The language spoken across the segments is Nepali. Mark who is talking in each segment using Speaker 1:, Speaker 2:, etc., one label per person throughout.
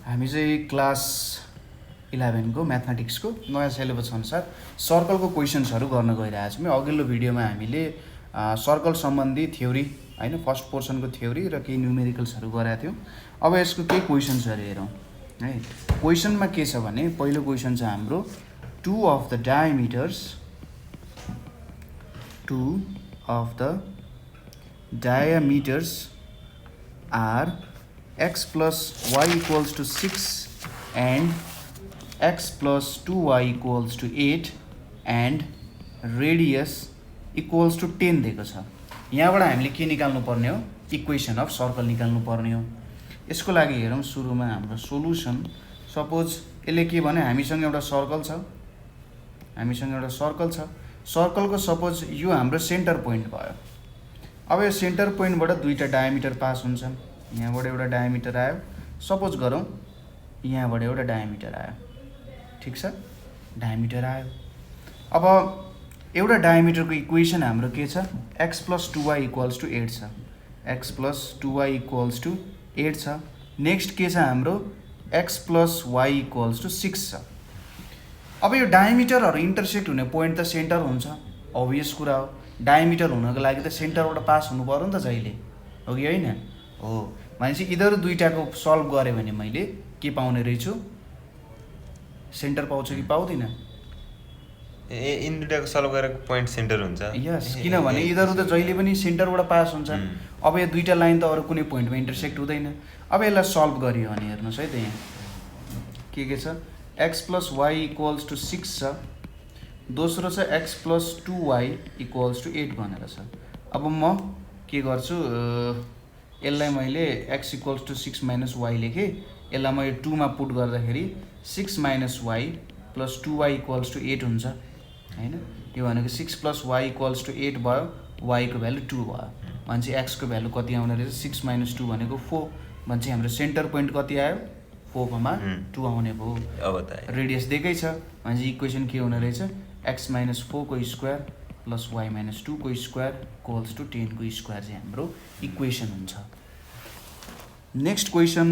Speaker 1: हामी चाहिँ क्लास 11 को म्याथमेटिक्सको नयाँ सिलेबस अनुसार सर्कलको क्वेसन्सहरू गर्न गइरहेको छौँ। अघिल्लो भिडियोमा हामीले सर्कल सम्बन्धी थ्योरी हैन फर्स्ट पोर्सनको थ्योरी र केही न्युमेरिकल्सहरू गराएको थियौँ। अब यसको केही क्वेसन्सहरू हेरौँ है। क्वेसनमा के छ भने पहिलो क्वेसन छ हाम्रो two of the diameters are x plus y equals to 6 and x plus 2y equals to 8 and radius equals to 10 दिएको छ। यहाँबाट हामीले के निकाल्नु पर्ने हो? इक्वेसन अफ सर्कल निकाल्नु पर्ने हो। यसको लागि हेरौँ सुरुमा हाम्रो सोलुसन। सपोज यसले के भने हामीसँग एउटा सर्कल छ। सर्कलको सपोज यो हाम्रो सेन्टर पोइन्ट भयो। अब यो सेन्टर पोइन्टबाट दुईटा डायमिटर पास हुन्छन्। यहाँबाट एउटा डायमिटर आयो, सपोज गरौँ यहाँबाट एउटा डायमिटर आयो, ठिक छ, डायमिटर आयो। अब एउटा डायमिटरको इक्वेसन हाम्रो के छ? x plus 2y equals to 8 छ। x plus 2y equals to 8 छ। नेक्स्ट के छ हाम्रो x plus y equals to 6 छ। अब यो डायमिटरहरू इन्टरसेक्ट हुने पोइन्ट त सेन्टर हुन्छ, अभियस कुरा हो। डायमिटर हुनको लागि त सेन्टरबाट पास हुनु पर्यो नि त जहिले, हो कि होइन? हो। भनेपछि यिनीहरू दुईटाको सल्भ गरेँ भने मैले के पाउने रहेछु? सेन्टर पाउँछु कि पाउँदिनँ?
Speaker 2: इन दुईटाको सल्भ गरेको पोइन्ट सेन्टर हुन्छ।
Speaker 1: यस, किनभने यिनीहरू त जहिले पनि सेन्टरबाट पास हुन्छन्। अब यो दुईटा लाइन त अरू कुनै पोइन्टमा इन्टरसेक्ट हुँदैन। अब यसलाई सल्भ गरियो भने हेर्नुहोस् है त, यहाँ के छ? x plus y equals to 6 छ। दोस्रो छ x plus 2y equals to 8 भनेर छ। अब म के गर्छु, यसलाई मैले x equals to 6 minus y लेखेँ। यसलाई मैले 2 मा पुट गर्दाखेरि 6 minus y plus 2y equals to 8 हुन्छ हैन। यो भनेको 6 plus y equals to 8 भयो, y को भ्यालु 2 भयो। भनेपछि x को भ्यालु कति आउने रहेछ? 6 minus 2 भनेको 4। भनेपछि हाम्रो सेन्टर पोइन्ट कति आयो? 4,2 आउने भयो।
Speaker 2: अब त
Speaker 1: रेडियस दिएकै छ। भनेपछि इक्वेसन के हुने रहेछ? x minus 4 को स्क्वायर प्लस y minus 2 को स्क्वायर इक्वल्स टु 10 को स्क्वायर चाहिँ हाम्रो इक्वेसन हुन्छ। नेक्स्ट क्वेसन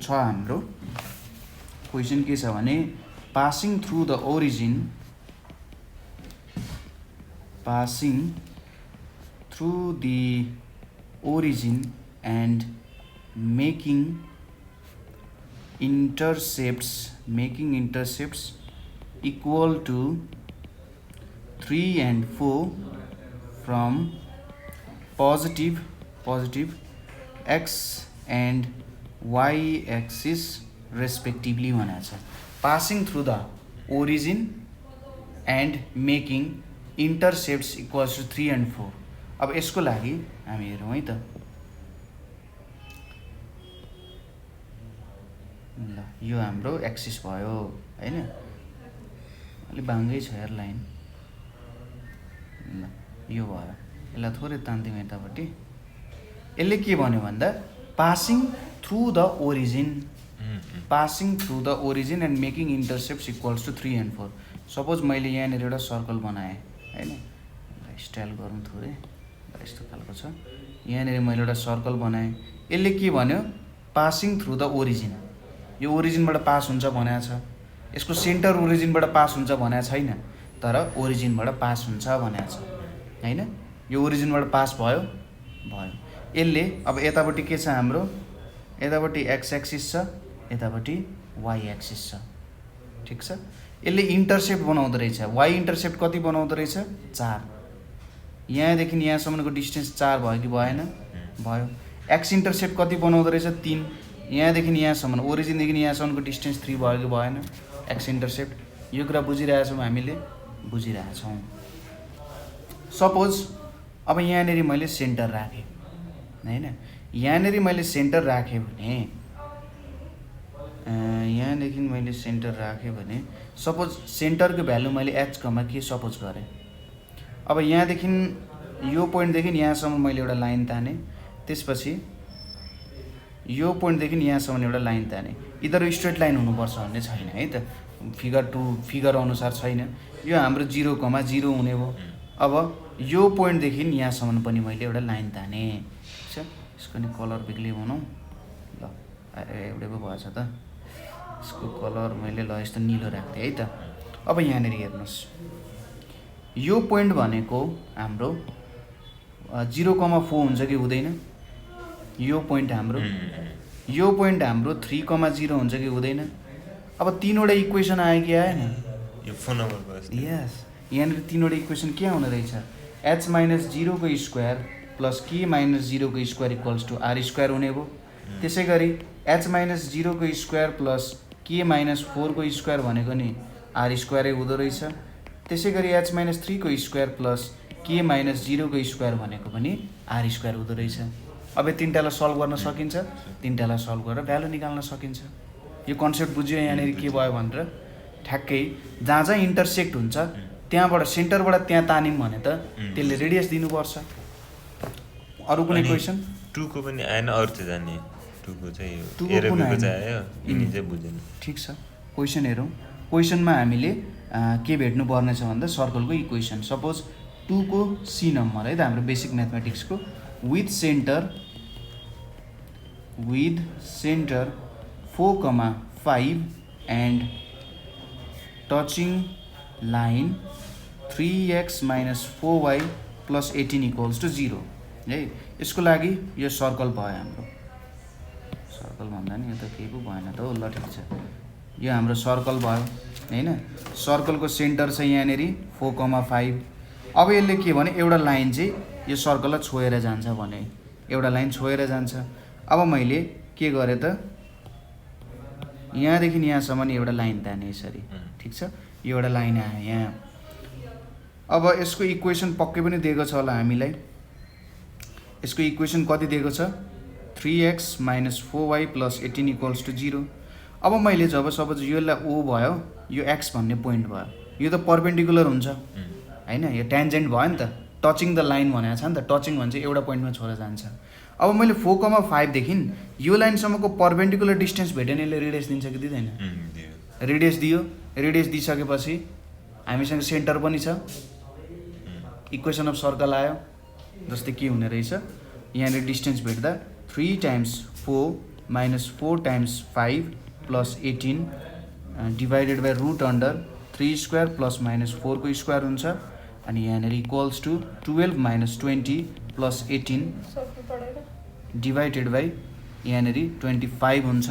Speaker 1: छ हाम्रो। क्वेसन के छ भने passing through the origin and making intercepts equal to 3 and 4 from positive x and y axis respectively भनेको छ। Passing through the origin and making intercepts equals to 3 and 4। अब यसको लागि हामी हेरौँ है त। ल यो हाम्रो एक्सिस भयो हैन, अलि बाङ्गै छ यार लाइन। ल यो भयो, यसलाई थोरै तान्दिउँ यतापट्टि। यसले के भन्यो भन्दा passing through the origin and making intercepts equals to 3 and 4। Suppose मैले यहाँनिर एउटा सर्कल बनाएँ हैन, स्टाइल गरौँ थोरै, यस्तो खालको छ। यहाँनिर मैले एउटा सर्कल बनाएँ। यसले के भन्यो? Passing through the origin. यो ओरिजिनबाट पास हुन्छ भनेको छ। यसको सेन्टर ओरिजिनबाट पास हुन्छ भनेको छैन, तर ओरिजिनबाट पास हुन्छ भनेको छ हैन। यो ओरिजिनबाट पास भयो। यसले अब यतापट्टि के छ हाम्रो? यतापट्टि एक्स एक्सिस छ, यतापट्टि वाइ एक्सिस छ, ठिक छ। यसले इन्टरसेप्ट बनाउँदो रहेछ। वाइ इन्टरसेप्ट कति बनाउँदो रहेछ? 4। यहाँदेखि यहाँसम्मको डिस्टेन्स 4 भयो कि भएन? भयो। एक्स इन्टरसेप्ट कति बनाउँदो रहेछ? 3। यहाँदेखि यहाँसम्म, ओरिजिनदेखि यहाँसम्मको डिस्टेन्स 3 भयो कि भएन? X intercept. यो कुरा बुझिरहेछौँ हामीले? बुझिरहेछौँ। सपोज अब यहाँनिर मैले सेन्टर राखेँ हैन। यहाँनिर मैले सेन्टर राखेँ भने सपोज सेन्टरको भ्यालु मैले h, के सपोज गरेँ। अब यहाँदेखि यो पोइन्टदेखि यहाँसम्म मैले एउटा लाइन तानेँ। त्यसपछि यो पोइन्टदेखि यहाँसम्म एउटा लाइन तानेँ। यिनीहरू स्ट्रेट लाइन हुनुपर्छ भन्ने छैन है त, फिगर अनुसार छैन। यो हाम्रो 0,0 हुने भयो। अब यो पोइन्टदेखि यहाँसम्म पनि मैले एउटा लाइन तानेँ, ठिक छ। यसको नि कलर बेग्लै बनाउँ। ल एउटै पो भएछ त। यसको कलर मैले ल यस्तो निलो राख्थेँ है त। अब यहाँनिर हेर्नुहोस्, यो पोइन्ट भनेको हाम्रो 0,4 हुन्छ कि हुँदैन? यो पोइन्ट हाम्रो 3,0 हुन्छ कि हुँदैन? अब तीनवटा इक्वेसन आयो कि आएन?
Speaker 2: यो फोन नम्बरको
Speaker 1: यस, यहाँनिर तीनवटा इक्वेसन के आउने रहेछ? h माइनस 0 को स्क्वायर प्लस k माइनस 0 को square equals to r square हुने भयो। त्यसै गरी h माइनस 0 को स्क्वायर प्लस k माइनस 4 को स्क्वायर भनेको नि r स्क्वायरै हुँदो रहेछ। त्यसै गरी h माइनस 3 को स्क्वायर प्लस k माइनस 0 को स्क्वायर भनेको पनि r स्क्वायर हुँदो रहेछ। अब तिनटालाई सल्भ गर्न सकिन्छ, तिनटालाई सल्भ गरेर भ्यालु निकाल्न सकिन्छ। यो कन्सेप्ट बुझ्यो यहाँनिर के भयो भनेर? ठ्याक्कै जहाँ जहाँ इन्टरसेक्ट हुन्छ त्यहाँबाट सेन्टरबाट त्यहाँ तान्यौँ भने त त्यसले रेडियस दिनुपर्छ। अरू कुनै क्वेसन?
Speaker 2: 2 को पनि आएन, अरू चाहिँ जाने 2 को चाहिँ
Speaker 1: टू को
Speaker 2: एरबीको
Speaker 1: आएन।
Speaker 2: चाहिँ आयो, यिनी चाहिँ बुझेन।
Speaker 1: ठिक छ, क्वेसन हेरौँ। क्वेसनमा हामीले के भेट्नु पर्नेछ भन्दा सर्कलको इक्वेसन। सपोज 2 को सी नम्बर है त हाम्रो बेसिक म्याथमेटिक्सको, with centre 4,5 and touching line 3x minus 4y plus 18 equals to 0 है। यसको लागि यो सर्कल भयो हाम्रो। सर्कल भन्दा नि यो त केही पो भएन त हो। ल ठिक छ, यो हाम्रो सर्कल भयो होइन। सर्कलको सेन्टर छ यहाँनिर 4,5। अब यसले के भने एउटा लाइन चाहिँ यो सर्कललाई छोएर जान्छ भने, एउटा लाइन छोएर जान्छ। अब मैले के गरेँ त, यहाँदेखि यहाँसम्म एउटा लाइन ताने यसरी। ठिक छ, यो एउटा लाइन आयो यहाँ। अब यसको इक्वेसन पक्कै पनि दिएको छ होला हामीलाई। यसको इक्वेसन कति दिएको छ? 3x minus 4y plus 18 equals to 0। अब मैले जब सपोज योलाई ओ भयो, यो x भन्ने पोइन्ट भयो, यो त पर्पेन्डिकुलर हुन्छ होइन, यो ट्यान्जेन्ट भयो नि त, टचिङ द लाइन भनेको छ नि त। टचिङ भन्छ एउटा पोइन्टमा छोएर जान्छ। अब मैले 4,5 देखि यो लाइनसम्मको पर्पेन्डिकुलर डिस्टेन्स भेटेन, यसले रेडियस दिन्छ कि दिँदैन? रेडियस दियो। रेडियस दिइसकेपछि हामीसँग सेन्टर पनि छ, इक्वेसन अफ सर्कल आयो। जस्तै के हुने रहेछ, यहाँनिर डिस्टेन्स भेट्दा 3 times 4 minus 4 times 5 plus 18 divided by root under 3 square plus minus 4 को स्क्वायर हुन्छ। अनि यहाँनिर equals to 12 minus 20 plus 18 divided by यहाँनिर 25 हुन्छ।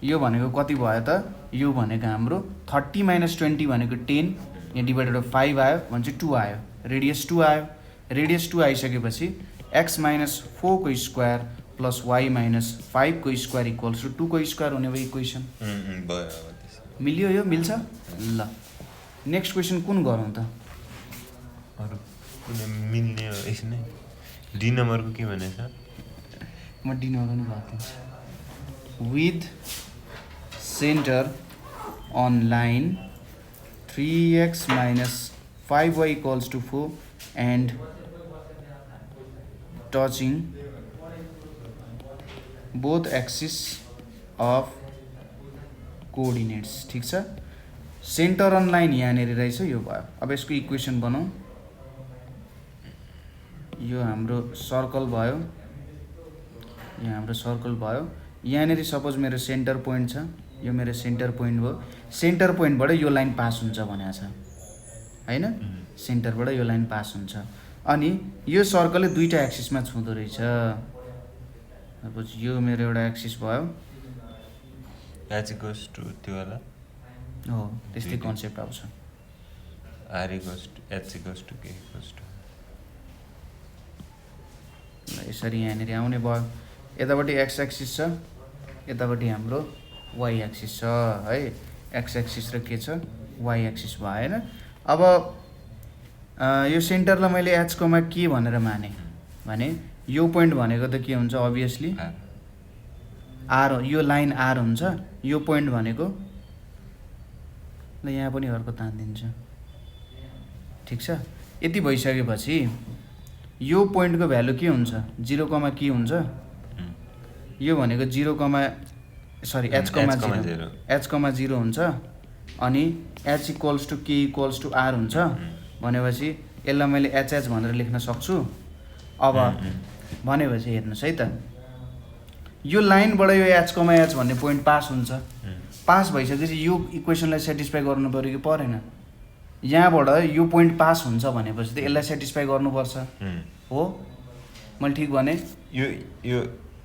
Speaker 1: यो भनेको कति भयो त? यो भनेको हाम्रो 30 माइनस 20 भनेको 10, यहाँ डिभाइडेड बाई 5 आयो भने चाहिँ 2 आयो, रेडियस 2 आयो। रेडियस 2 आइसकेपछि x माइनस 4 को स्क्वायर प्लस y माइनस 5 को स्क्वायर इक्वल्स टू 2 को स्क्वायर हुने भयो इक्वेसन। मिल्यो? यो मिल्छ। ल नेक्स्ट क्वेसन कुन गरौँ त?
Speaker 2: अरू कुनै मिल्ने हो यसमै? डी नम्बरको के भनेछ?
Speaker 1: म डी नम्बर पनि गरिदिन्छु। With centre on line 3x minus 5y equals to 4 and touching both axis of coordinates. ठिक छ, सेन्टर अन लाइन यहाँनिर रहेछ, यो भयो। अब यसको इक्वेसन बनाऊ। यो हाम्रो सर्कल भयो, यहाँ हाम्रो सर्कल भयो। यहाँनिर सपोज मेरो सेन्टर पोइन्ट छ, यो मेरो सेन्टर पोइन्ट भयो। सेन्टर पोइन्टबाट यो लाइन पास हुन्छ भनेको छ होइन, सेन्टरबाट यो लाइन पास हुन्छ। अनि यो सर्कलले दुईवटा एक्सिसमा छुँदो रहेछ। सपोज यो मेरो एउटा एक्सिस भयो,
Speaker 2: h इक्वल्स टु त्यो वाला
Speaker 1: हो त्यस्तै कन्सेप्ट आउँछ।
Speaker 2: r equals to h equals to k equals to
Speaker 1: यसरी यहाँनिर आउने भयो। यतापट्टि एक्स एक्सिस छ, यतापट्टि हाम्रो वाइ एक्सिस छ है। एक्स एक्सिस र के छ? वाइ एक्सिस भयो होइन। अब यो सेन्टरलाई मैले h, के भनेर माने भने यो पोइन्ट भनेको त के हुन्छ? अभियसली आर, यो लाइन आर हुन्छ। यो पोइन्ट भनेको ल यहाँ पनि अर्को तानिदिन्छु। ठिक छ, यति भइसकेपछि यो पोइन्टको भ्यालु के हुन्छ? 0, के हुन्छ? यो भनेको 0, सरी h, 0 हुन्छ। अनि h इक्वल्स टु के इक्वल्स टु r हुन्छ भनेपछि यसलाई मैले hh भनेर लेख्न सक्छु। अब भनेपछि हेर्नुहोस् है त, यो लाइनबाट यो एच कमा एच भन्ने पोइन्ट पास हुन्छ। पास भइसकेपछि यो इक्वेसनलाई सेटिस्फाई गर्नु पऱ्यो कि परेन? यहाँबाट यो पोइन्ट पास हुन्छ भनेपछि त यसलाई सेटिस्फाई गर्नुपर्छ हो। मैले ठिक भने?
Speaker 2: यो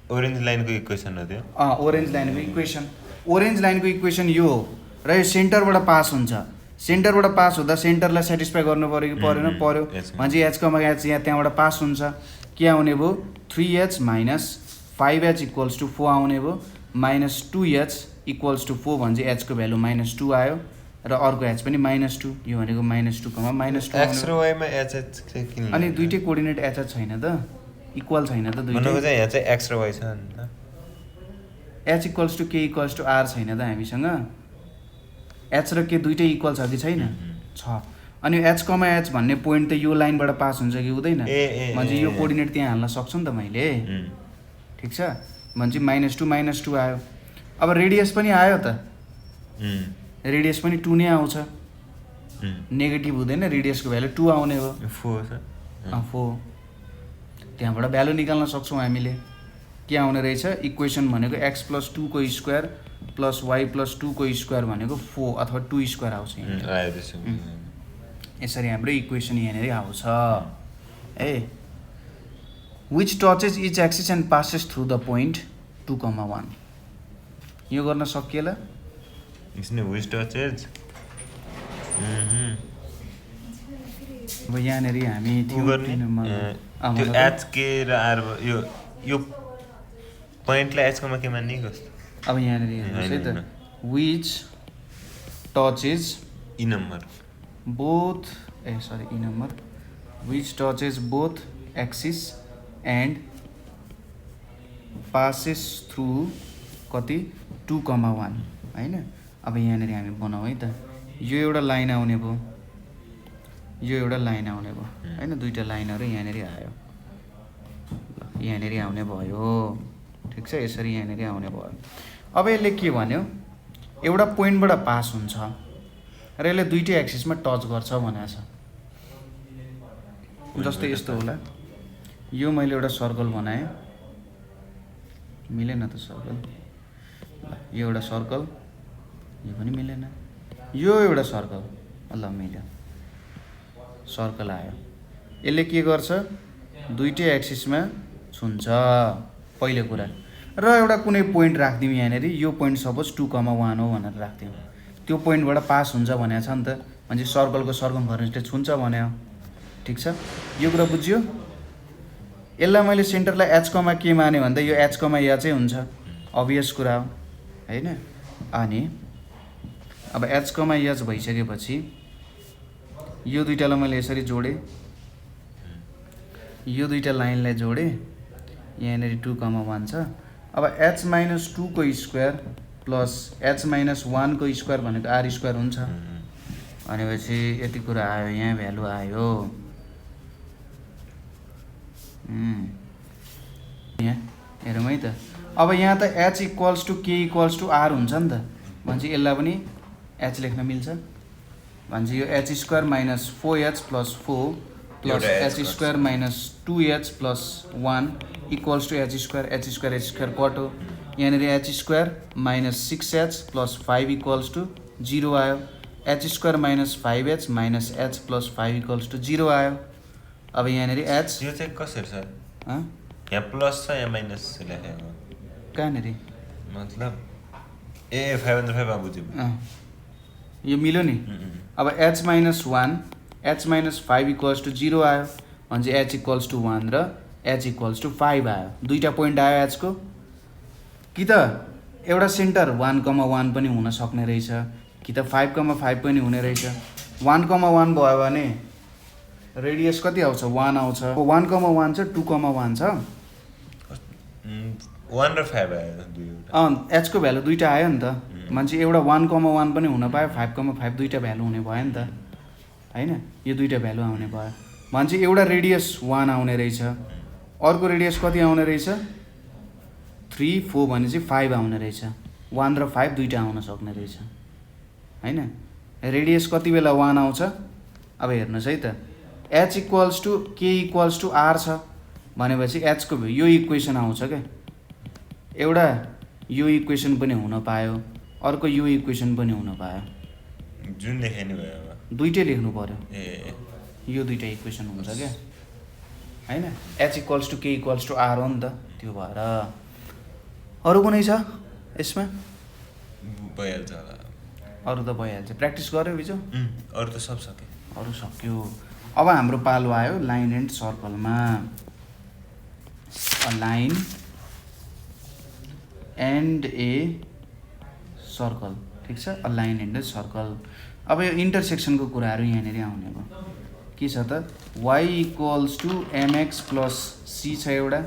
Speaker 2: ओरेन्ज लाइनको इक्वेसन हो त्यो।
Speaker 1: ओरेन्ज लाइनको इक्वेसन, ओरेन्ज लाइनको इक्वेसन यो हो र यो सेन्टरबाट पास हुन्छ। सेन्टरबाट पास हुँदा सेन्टरलाई सेटिस्फाई गर्नु पऱ्यो कि परेन? पर्यो। भनेपछि एच कमा एच यहाँ त्यहाँबाट पास हुन्छ। के आउने भयो? 3h - 5h = 4 आउने भयो। -2h = 4 भनेपछि एचको भ्यालु -2 आयो र अर्को एच पनि -2। यो भनेको -2, -2
Speaker 2: एक्स र वाइमा एच किन?
Speaker 1: अनि दुईटै कोअर्डिनेट एच छैन त, इक्वल छैन त दुईटै।
Speaker 2: भनेको चाहिँ यहाँ चाहिँ एक्स र वाइ छ नि त।
Speaker 1: h = k = r छैन त हामीसँग। h र k दुईटै इक्वल छ कि छैन? छ। अनि h कमा h भन्ने पोइन्ट त यो लाइनबाट पास हुन्छ कि हुँदैन? भनेपछि यो कोअर्डिनेट त्यहाँ हाल्न सक्छु नि त मैले। ठिक छ। भनेपछि -2 आयो। अब रेडियस पनि आयो त। रेडियस पनि 2 नै आउँछ। नेगेटिभ हुँदैन, रेडियसको भ्यालु 2 आउने हो। 4 त्यहाँबाट भ्यालु निकाल्न सक्छौँ हामीले। के आउने रहेछ? इक्वेसन भनेको x + 2 को स्क्वायर + y + 2 को स्क्वायर भनेको 4 अथवा 2 स्क्वायर आउँछ। यसरी हाम्रो इक्वेसन यहाँनिर आउँछ है। Which touches each axis and passes through the point 2,1। यो गर्न सकिएला?
Speaker 2: इसने विच टचेस
Speaker 1: अब यहाँनिर हामी
Speaker 2: त्यो एच के र आर यो पोइन्टलाई एच कोमा के मान्ने कस्तो?
Speaker 1: अब यहाँनिर हेर्नुहोस् है त। Which touches
Speaker 2: E number
Speaker 1: both E number which touches both axis and passes through कति 2,1 हैन। अब यहाँनिर हामी बनाऊ है त। यो एउटा लाइन आउने भयो, यो एउटा लाइन आउने भयो हैन। दुईटा लाइनहरु यहाँनिर आयो, यहाँनिर आउने भयो। ठिक छ, यसरी यहाँनिर आउने भयो। अब यसले के भन्यो? एउटा पोइन्टबाट पास हुन्छ र यसले दुईटै एक्सिसमा टच गर्छ भनेको छ। जस्तै यस्तो होला। यो मैले एउटा सर्कल बनाएँ, मिलेन त सर्कल। ल यो एउटा सर्कल, यो पनि मिलेन। यो एउटा सर्कल, ल मिल्यो, सर्कल आयो। यसले के गर्छ? दुईटै एक्सिसमा छुन्छ पहिलो कुरा। र एउटा कुनै पोइन्ट राख्दिउँ यहाँनिर। यो पोइन्ट सपोज 2,1 हो भनेर राख्दिउँ। त्यो पोइन्टबाट पास हुन्छ भनेको छ नि त। भने सर्कलको सर्कमफरेन्सले छुन्छ भन्यो। ठिक छ, यो कुरा बुझ्यो? यसलाई मैले सेन्टरलाई h, k माने भन्दा यो h, h चाहिँ हुन्छ। अभियस कुरा हो हैन। अनि अब h, h भइसकेपछि यो दुईटालाई मैले यसरी जोडेँ, यो दुईटा लाइनलाई जोडेँ। यहाँनिर 2,1 छ। अब h - 2 को स्क्वायर प्लस h - 1 को स्क्वायर भनेको r स्क्वायर हुन्छ। भनेपछि यति कुरा आयो, यहाँ भ्यालु आयो। यहाँ हेरौँ है त। अब यहाँ त h = k = r हुन्छ नि त। भनेपछि यसलाई पनि h लेख्न मिल्छ। भनेपछि यो h² - 4h + 4 plus h² - 2h + 1 = h² cut हो। यहाँनिर h² - 6h + 5 = 0 आयो। h² - 5h - h + 5 = 0 आयो। अब यहाँनिर h
Speaker 2: यो चाहिँ कसरी छ? यहाँ प्लस छ, यहाँ माइनस लेखेको
Speaker 1: कहाँनिर?
Speaker 2: मतलब 5/5 बुझ्यो।
Speaker 1: यो मिल्यो नि। अब h - 1 h - 5 = 0 आयो। भनेपछि h = 1 र h = 5 आयो। दुईटा पोइन्ट आयो h को। कि त एउटा सेन्टर 1,1 पनि हुन सक्ने रहेछ, कि त 5,5 पनि हुने रहेछ। 1,1 भयो भने रेडियस कति आउँछ? 1 आउँछ। 1,1 छ, 2,1 छ।
Speaker 2: 1 र 5 आयो दुईवटा।
Speaker 1: h को भ्यालु दुईटा आयो नि त। मान्छे एउटा 1,1 पनि हुन पायो, 5,5 दुईटा भ्यालु हुने भयो नि त हैन। यो दुईटा भ्यालु आउने भयो। मान्छे एउटा रेडियस 1 आउने रहेछ, अर्को रेडियस कति आउने रहेछ? 3, 4 भनेपछि 5 आउने रहेछ। 1 र 5 दुईटा आउन सक्ने रहेछ हैन। रेडियस कति बेला 1 आउँछ? अब हेर्नुहोस् है त। h = k = r छ भनेपछि h को यो इक्वेसन आउँछ क्या। एउटा यो इक्वेसन पनि हुन पायो, अर्को यो इक्वेसन पनि हुन पायो।
Speaker 2: जुन देखाइनु भयो अब
Speaker 1: दुईटै लेख्नु पर्यो।
Speaker 2: ए
Speaker 1: यो दुईटा इक्वेसन हुन्छ क्या हैन। h इक्वल्स टु के इक्वल्स टु आर हो नि त, त्यो भएर अरू कुनै छ यसमा?
Speaker 2: भइहाल्छ होला।
Speaker 1: अरू त भइहाल्छ, प्र्याक्टिस गर्यो बिजो?
Speaker 2: अरू त सब सक्यो।
Speaker 1: अरू सक्यो। अब हाम्रो पालो आयो लाइन एन्ड सर्कलमा। A line and a circle, ठिक छ। A line and a circle. अब यो इन्टरसेक्सनको कुराहरू यहाँनिर आउने भयो। के छ त, y equals to mx plus c छ एउटा,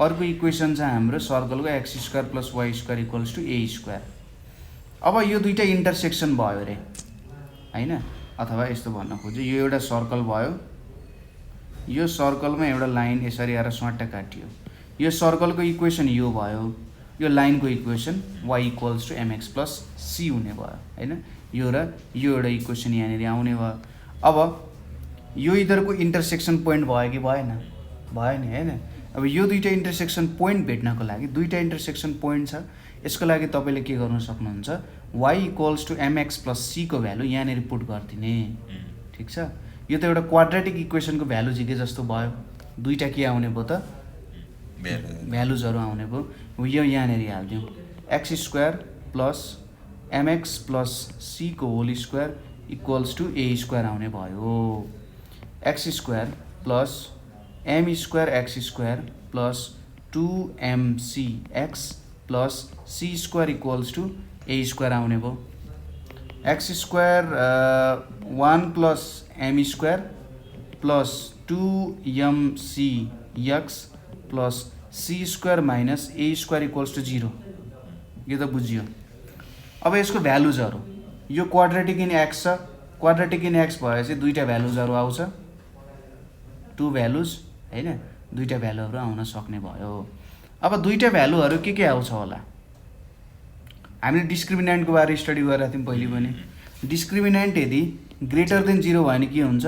Speaker 1: अर्को इक्वेसन छ हाम्रो सर्कलको x square plus y square equals to a square. अब यो दुईटा इन्टरसेक्सन भयो अरे हैन, अथवा यस्तो भन्न खोज्यो, यो एउटा सर्कल भयो, यो सर्कलमा एउटा लाइन यसरी आएर स्वाट्ट काटियो, यो सर्कलको इक्वेसन यो भयो, यो लाइनको equation y equals to mx plus c हुने भयो हैन। यो र यो एउटा इक्वेसन यहाँनिर आउने भयो। अब यो इधरको इन्टरसेक्सन पोइन्ट भयो कि भएन? भयो नि हैन। अब यो दुईटा इन्टरसेक्सन पोइन्ट भेट्नको लागि, दुईटा इन्टरसेक्सन पोइन्ट छ, यसको लागि तपाईँले के गर्न सक्नुहुन्छ, y equals to mx plus c को भ्यालु यहाँनिर पुट गरिदिने, ठिक छ। यो त एउटा क्वाड्रेटिक इक्वेसनको भ्यालु झिके जस्तो भयो। दुईटा के आउने भयो त, भ्यालुजहरू आउने भयो। यो यहाँनिर हालिदिउँ, x square plus mx plus c को whole square equals to a square आउने भयो। X square plus m square x square plus 2mc x plus c square equals to a square आउने भयो। X square 1 plus m square plus 2mc x plus c square minus a square equals to 0। यो त बुझियो। अब यसको भ्यालुजहरू, यो क्वाड्रेटिक इन एक्स छ, क्वाड्रेटिक इन एक्स भएपछि दुईटा भ्यालुजहरू आउँछ, 2 भ्यालुज हैन, दुईटा भ्यालुहरू आउन सक्ने भयो। अब दुईटा भ्यालुहरू के आउँछ होला, हामीले डिस्क्रिमिनेन्टको बारे स्टडी गरेका थियौँ पहिले पनि। डिस्क्रिमिनेन्ट यदि ग्रेटर देन 0 भयो भने के हुन्छ,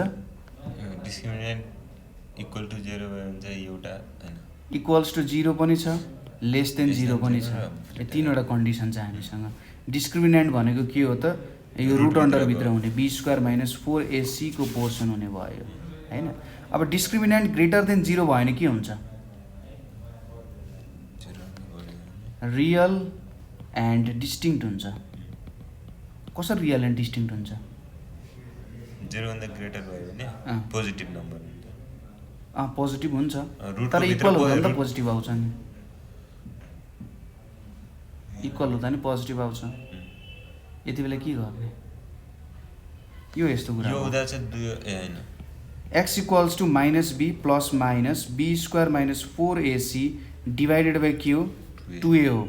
Speaker 2: डिस्क्रिमिनेन्ट इक्वल टु 0 भयो भने चाहिँ एउटा हैन,
Speaker 1: इक्वल्स टु 0 पनि छ, लेस देन 0 पनि छ। यो तीनवटा कन्डिसन छ हामीसँग। डिस्क्रिमिनेन्ट भनेको के हो त, यो रुट अन्डरभित्र हुने b स्क्वायर माइनस 4ac को पोर्सन हुने भयो हैन। अब डिस्क्रिमिनेन्ट ग्रेटर देन 0 भयो भने के हुन्छ, रियल एन्ड डिस्टिङ्क्ट हुन्छ। कसरी रियल एन्ड डिस्टिङ्क्ट हुन्छ,
Speaker 2: 0 भन्दा ग्रेटर भयो भने पोजिटिभ नम्बर हुन्छ।
Speaker 1: पोजिटिभ हुन्छ, तर इक्वल हुँदा नि त पोजिटिभ आउँछ नि, इक्वल हुँदा नि पोजिटिभ आउँछ। यति बेला के गर्ने, यो यस्तो कुरा
Speaker 2: यो हुँदा चाहिँ हैन,
Speaker 1: x equals to minus b plus minus b square minus 4ac divided by के हो, 2a हो।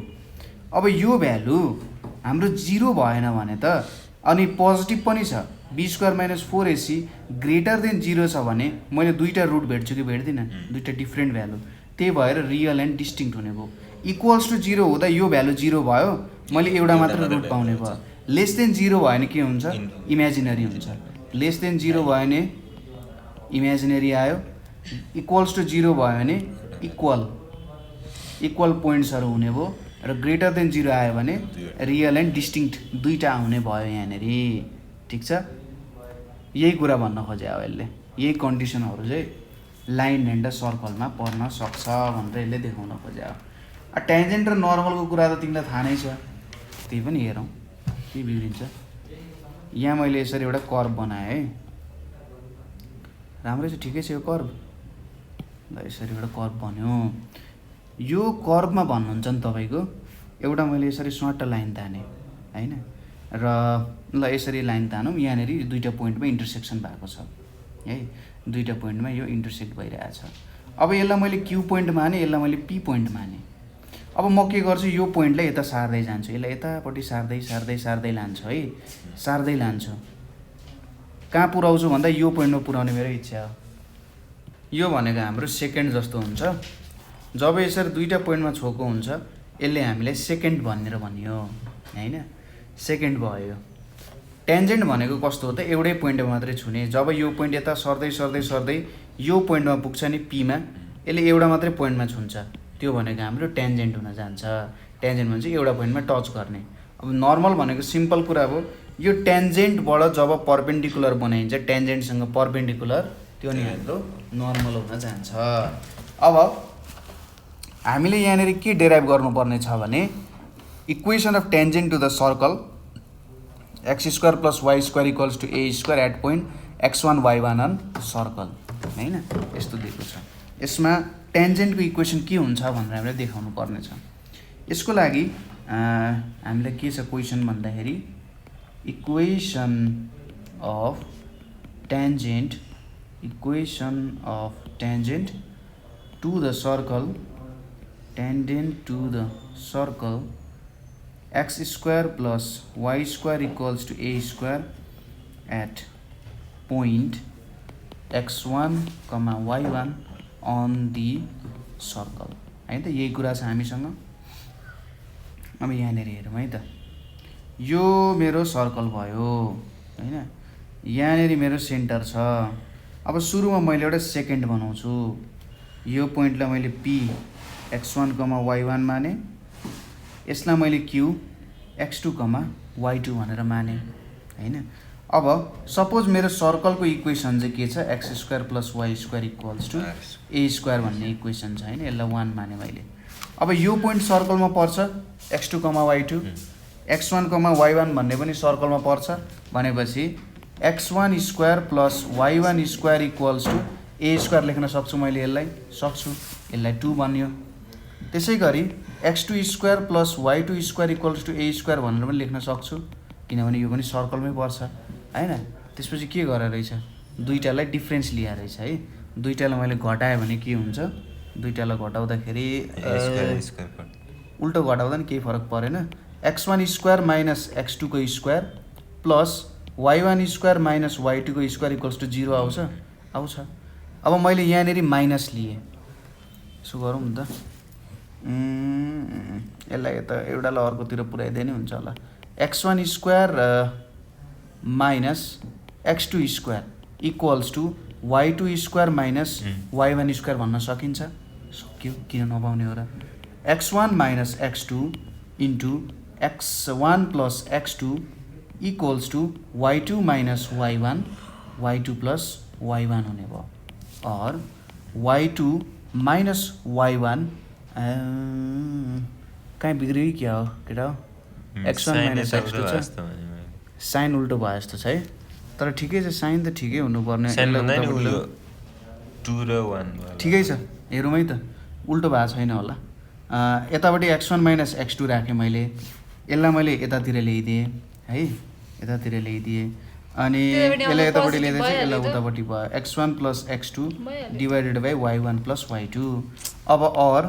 Speaker 1: अब यो भ्यालु हाम्रो 0 भएन भने त, अनि पोजिटिभ पनि छ, b square minus 4ac greater than 0 छ भने मैले दुईटा रुट भेट्छु कि भेट्दिनँ, दुईटा डिफ्रेन्ट भ्यालु, त्यही भएर रियल एन्ड डिस्टिङ्क्ट हुने भयो। इक्वल्स टु 0 हुँदा यो भ्यालु 0 भयो, मैले एउटा मात्र रुट पाउने भयो। लेस देन 0 भयो भने के हुन्छ, इमेजिनरी हुन्छ। लेस देन 0 भयो भने इमेजिनरी आयो, इक्वल्स टु 0 भयो भने इक्वल पोइन्ट्सहरू हुने भयो, र ग्रेटर देन 0 आयो भने रियल एन्ड डिस्टिङ्क्ट दुईटा आउने भयो यहाँनिर, ठिक छ। यही कुरा भन्न खोजे अब यसले, यही कन्डिसनहरू चाहिँ लाइन एन्ड सर्कलमा पर्न सक्छ भनेर यसले देखाउन खोजे। टेन्जेन्ट र नर्मलको कुरा त तिमीलाई थाहा नै छ, त्यही पनि हेरौँ के बिग्रिन्छ। यहाँ मैले यसरी एउटा कर्भ बनाएँ है, राम्रै छ, ठिकै छ यो कर्भ। ल यसरी एउटा कर्भ बन्यो, यो कर्भमा भन्नुहुन्छ नि तपाईँको एउटा मैले यसरी सर्ट लाइन ताने हैन, र ल यसरी लाइन तानौँ, यहाँनिर दुईटा पोइन्टमा इन्टरसेक्सन भएको छ है, दुईटा पोइन्टमा यो इन्टरसेक्ट भइरहेछ। अब यसलाई मैले क्यू पोइन्ट माने, यसलाई मैले पी पोइन्ट माने। अब म के गर्छु, यो पोइन्टलाई यता सार्दै जान्छु, यसलाई यतापट्टि सार्दै सार्दै सार्दै लान्छु है, सार्दै लान्छु। कहाँ पुऱ्याउँछु भन्दा यो पोइन्टमा पुऱ्याउने मेरो इच्छा हो। यो भनेको हाम्रो सेकेन्ड जस्तो हुन्छ, जब यसरी दुईटा पोइन्टमा छोएको हुन्छ यसले हामीलाई सेकेन्ड भनेर भनियो हैन, सेकेन्ड भयो। टेन्जेन्ट भनेको कस्तो हो त, एउटै पोइन्टमा मात्रै छुने, जब यो पोइन्ट यता सर्दै सर्दै सर्दै यो पोइन्टमा पुग्छ नि पीमा, यसले एउटा मात्रै पोइन्टमा छुन्छ, त्यो भनेको हाम्रो टेन्जेन्ट हुन जान्छ। टेन्जेन्ट भने चाहिँ एउटा पोइन्टमा टच गर्ने। अब नर्मल भनेको सिम्पल कुरा हो, यो टेन्जेन्टबाट जब पर्पेन्डिकुलर बनाइन्छ टेन्जेन्टसँग पर्पेन्डिकुलर, त्यो नि हाम्रो नर्मल हुन जान्छ। अब हामीले यहाँनिर के डेराइभ गर्नुपर्ने छ भने equation of tangent to the circle x square plus y square equals to a square at point x1 y1 on circle, होइन यस्तो दिएको छ। यसमा टेन्जेन्टको इक्वेसन के हुन्छ भनेर हामीले देखाउनु पर्ने छ। यसको लागि हामीलाई के छ क्वेसन भन्दाखेरि equation of tangent to the circle x square plus y square equals to a square at point x1, y1 on the circle, होइन त यही कुरा छ हामीसँग। अब यहाँनिर हेरौँ है त, यो मेरो सर्कल भयो होइन, यहाँनिर मेरो सेन्टर छ। अब सुरुमा मैले एउटा सेकेन्ड बनाउँछु, यो पोइन्टलाई मैले p x1, y1 माने, यसलाई मैले q x2, y2 भनेर माने, होइन। अब सपोज मेरो सर्कलको इक्वेसन चाहिँ के छ, x square plus y square equals to a square भन्ने इक्वेसन छ, होइन। यसलाई 1 माने मैले। अब यो पोइन्ट सर्कलमा पर्छ x2, y2, x1, y1 भन्ने पनि सर्कलमा पर्छ भनेपछि x1 square plus y1 square equals to a square लेख्न सक्छु मैले, यसलाई सक्छु, यसलाई 2 बन्यो। त्यसै गरी x2 square plus y2 square equals to a square भनेर पनि लेख्न सक्छु, किनभने यो पनि सर्कलमै पर्छ, होइन। त्यसपछि के गरेर रहेछ, दुईटालाई डिफ्रेन्स लिएर रहेछ है। दुईटालाई मैले घटाएँ भने के हुन्छ, दुईटालाई घटाउँदाखेरि उल्टो घटाउँदा नि केही फरक परेन। x1 स्क्वायर माइनस x2 को square plus y1 square minus y2 को स्क्वायर इक्वल्स टु 0 आउँछ। अब मैले यहाँनिर माइनस लिएँ, यसो गरौँ नि त, यसलाई यता एउटालाई अर्कोतिर पुऱ्याइदिए नि हुन्छ होला। x1 square minus x2 square equals to y2 square minus y1 square भन्न सकिन्छ, सक्यो, किन नपाउने हो र। x1 minus x2 into x1 plus x2 equals to y2 minus y1, y2 plus y1 हुने भयो। और y2 माइनस y1 कहीँ बिग्रियो कि क्या हो केटा हो, x1 माइनस x2 छ, साइन उल्टो भयो जस्तो छ है। तर ठिकै छ, साइन त ठिकै हुनुपर्ने, ठिकै छ। हेरौँ है त, उल्टो भएको छैन होला। यतापट्टि x1 माइनस x2 राखेँ मैले, यसलाई मैले यतातिर ल्याइदिएँ है, यतातिर ल्याइदिएँ, अनि यसलाई यतापट्टि ल्याइदिएँ चाहिँ यसलाई उतापट्टि भयो, x1 plus x2 divided by y1 plus y2। अब और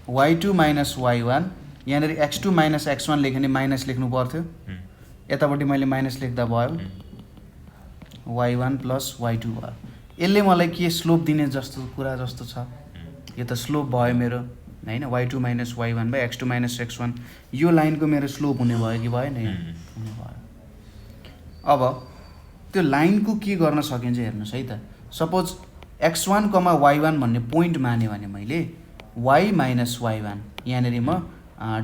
Speaker 1: y2 माइनस y1, यहाँनिर x2 माइनस x1 लेख्यो भने माइनस लेख्नु पर्थ्यो, यतापट्टि मैले माइनस लेख्दा भयो, y1 प्लस y2 भयो। यसले मलाई के स्लोप दिने जस्तो कुरा जस्तो छ, यो त स्लोप भयो मेरो, होइन। y2 minus y1 by x2 minus x1, यो लाइनको मेरो स्लोप हुने भयो कि भएन, हुने भयो। अब त्यो लाइनको के गर्न सकिन्छ हेर्नुहोस् है त। सपोज x1, y1 भन्ने पोइन्ट माने भने मैले y माइनस y1, यहाँनिर म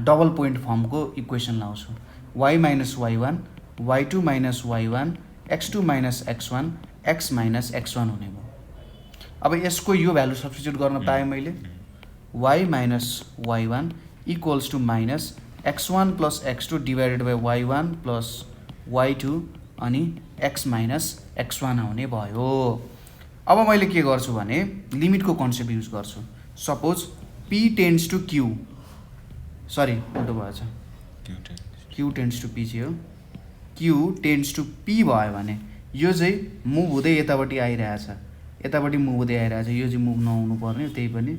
Speaker 1: डबल पोइन्ट फर्मको इक्वेसन लाउँछु, y minus y1, y2 minus y1, x2 minus x1, x minus x1 हुने भयो। अब यसको यो भ्यालु सब्स्टिट्युट गर्न पाएँ मैले, y minus y1 equals to minus x1 plus x2 divided by y1 plus y2 अनि x माइनस x1 आउने भयो। अब मैले के गर्छु भने लिमिटको कन्सेप्ट युज गर्छु। Suppose p tends to q, sorry उल्टो भएछ, q टेन्ड्स टु p चाहिँ हो, q टेन्ड्स टु p भयो भने यो चाहिँ मुभ हुँदै यतापट्टि आइरहेछ, यतापट्टि मुभ हुँदै आइरहेछ, यो चाहिँ मुभ नहुनु पर्ने, त्यही पनि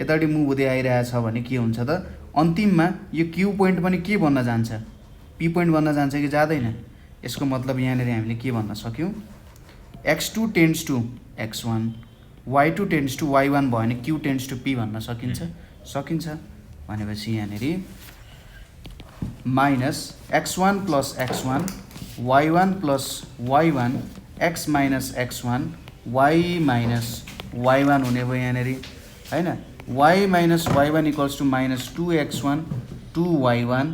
Speaker 1: यतापट्टि मुभ हुँदै आइरहेछ भने के हुन्छ त, अन्तिममा यो q पोइन्ट पनि के बन्न जान्छ, p पोइन्ट बन्न जान्छ कि जाँदैन। यसको मतलब यहाँनिर हामीले के भन्न सक्यौँ, x2 tends to x1, y2 tends to y1 भयो भने q टेन्ड्स टु p भन्न सकिन्छ। भनेपछि यहाँनिर minus x1 plus x1, y1 plus y1, x minus x1, y minus y1 हुने भयो यहाँनिर, होइन। y minus y1 equals to minus 2x1 2y1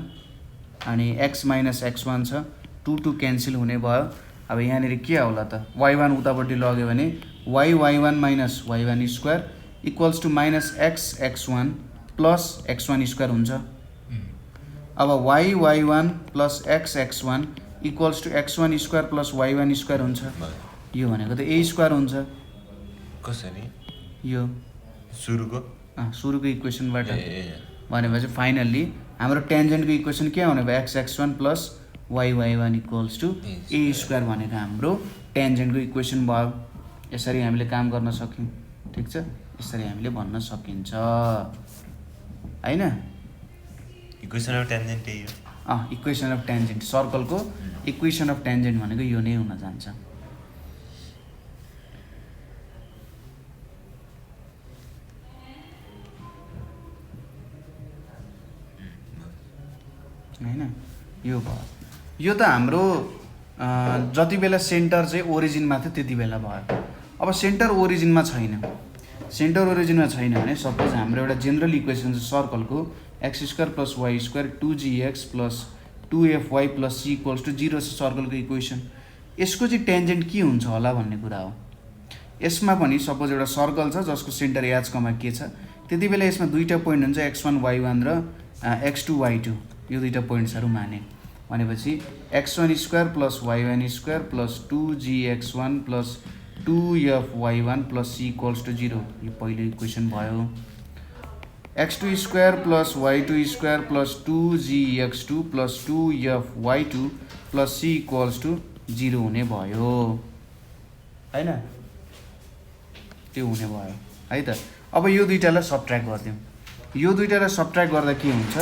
Speaker 1: अनि x माइनस x1 छ 2 क्यान्सल हुने भयो। अब यहाँनिर के होला त y1 उतापट्टि लग्यो भने y1 minus y1 square equals to minus x1 plus x1 square हुन्छ। अब y1 plus x1 equals to x1 square plus y1 square हुन्छ। यो भनेको त a स्क्वायर हुन्छ।
Speaker 2: कसरी
Speaker 1: यो सुरुको इक्वेसनबाट भनेपछि फाइनल्ली हाम्रो टेन्जेन्टको इक्वेसन के आउने भयो x1 plus y1 equals to a square भनेको हाम्रो टेन्जेन्टको इक्वेसन भयो। यसरी हामीले काम गर्न सक्यौँ। ठिक छ, यसरी हामीले भन्न सकिन्छ हैन।
Speaker 2: इक्वेसन अफ टेन्जेन्ट यही हो।
Speaker 1: इक्वेसन अफ टेन्जेन्ट सर्कलको इक्वेसन अफ टेन्जेन्ट भनेको यो नै हुन जान्छ। हैन, यो भयो। यो त हाम्रो जति बेला सेन्टर चाहिँ ओरिजिनमा थियो त्यति बेला भयो। अब सेन्टर ओरिजिनमा छैन, सेन्टर ओरिजिनमा छैन भने सपोज हाम्रो एउटा जेनरल इक्वेसन छ सर्कलको x square plus y square 2gx plus 2fy plus c equals to 0 छ सर्कलको इक्वेसन। यसको चाहिँ टेन्जेन्ट के हुन्छ होला भन्ने कुरा हो। यसमा पनि सपोज एउटा सर्कल छ जसको सेन्टर एचकमा के छ, त्यति बेला यसमा दुईवटा पोइन्ट हुन्छ x1 y1 र x2 y2। यो दुईवटा पोइन्ट्सहरू माने भनेपछि x1 square plus y1 square plus 2gx1 plus 2fy1 plus c equals to 0। यो पहिलो इक्वेसन भयो। x2 square plus y2 square plus 2gx2 plus 2fy2 plus c equals to 0 हुने भयो हैन, त्यो हुने भयो है त। अब यो दुईटालाई सबट्र्याक्ट गरिदिउँ। यो दुईटालाई सबट्र्याक्ट गर्दा के हुन्छ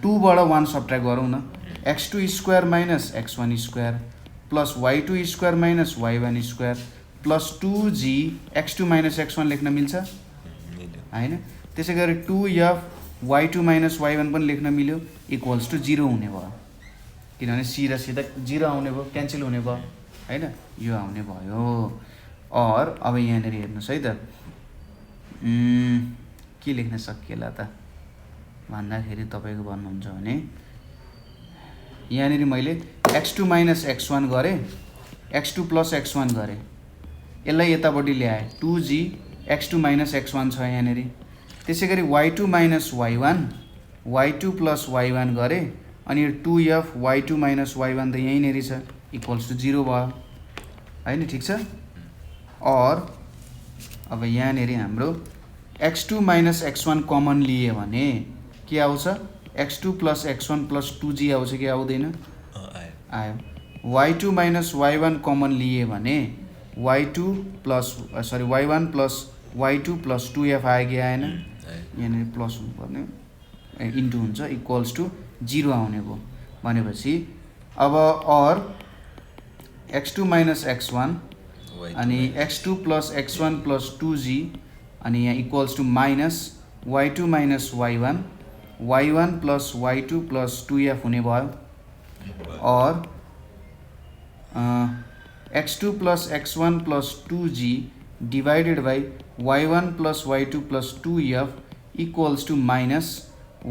Speaker 1: 2 बाट 1 सबट्र्याक्ट गरौँ न। x2 square minus x1 square plus y2 square minus y1 square plus 2g x2 minus x1 लेख्न मिल्छ हैन। त्यसै गरी 2f y2 माइनस y1 पनि लेख्न मिल्यो इक्वल्स टु 0 हुने भयो, किनभने c र c त 0 आउने भयो, क्यान्सल हुने भयो हैन, यो आउने भयो। और अब यहाँनिर हेर्नुहोस् है त के लेख्न सकिएला त भन्दाखेरि तपाईँको भन्नुहुन्छ भने यहाँनिर मैले x2 माइनस x1 गरेँ, x2 प्लस x1 गरेँ, यसलाई यतापट्टि ल्याएँ 2g x2 माइनस x1 छ यहाँनिर। त्यसै गरी y2 minus y1 y2 plus y1 गरेँ अनि 2f y2 माइनस y1 त यहीँनिर छ इक्वल्स टु 0 भयो हैन। ठिक छ। और अब यहाँनिर हाम्रो x2 माइनस x1 कमन लिए भने के आउँछ x2 plus x1 plus 2g आउँछ कि आउँदैन, आयो। y2 माइनस y1 कमन लिए भने y2 plus y1 plus y2 plus 2f आयो कि आएन, यहाँनिर प्लस हुनुपर्ने इन्टु हुन्छ इक्वल्स टु 0 आउने भयो भनेपछि अब और x2 माइनस x1 अनि x2 plus x1 plus 2g अनि यहाँ equals to minus y2 minus y1 y1 plus y2 plus 2f हुने भयो। और x2 plus x1 plus 2g divided by y1 plus y2 plus 2f equals to minus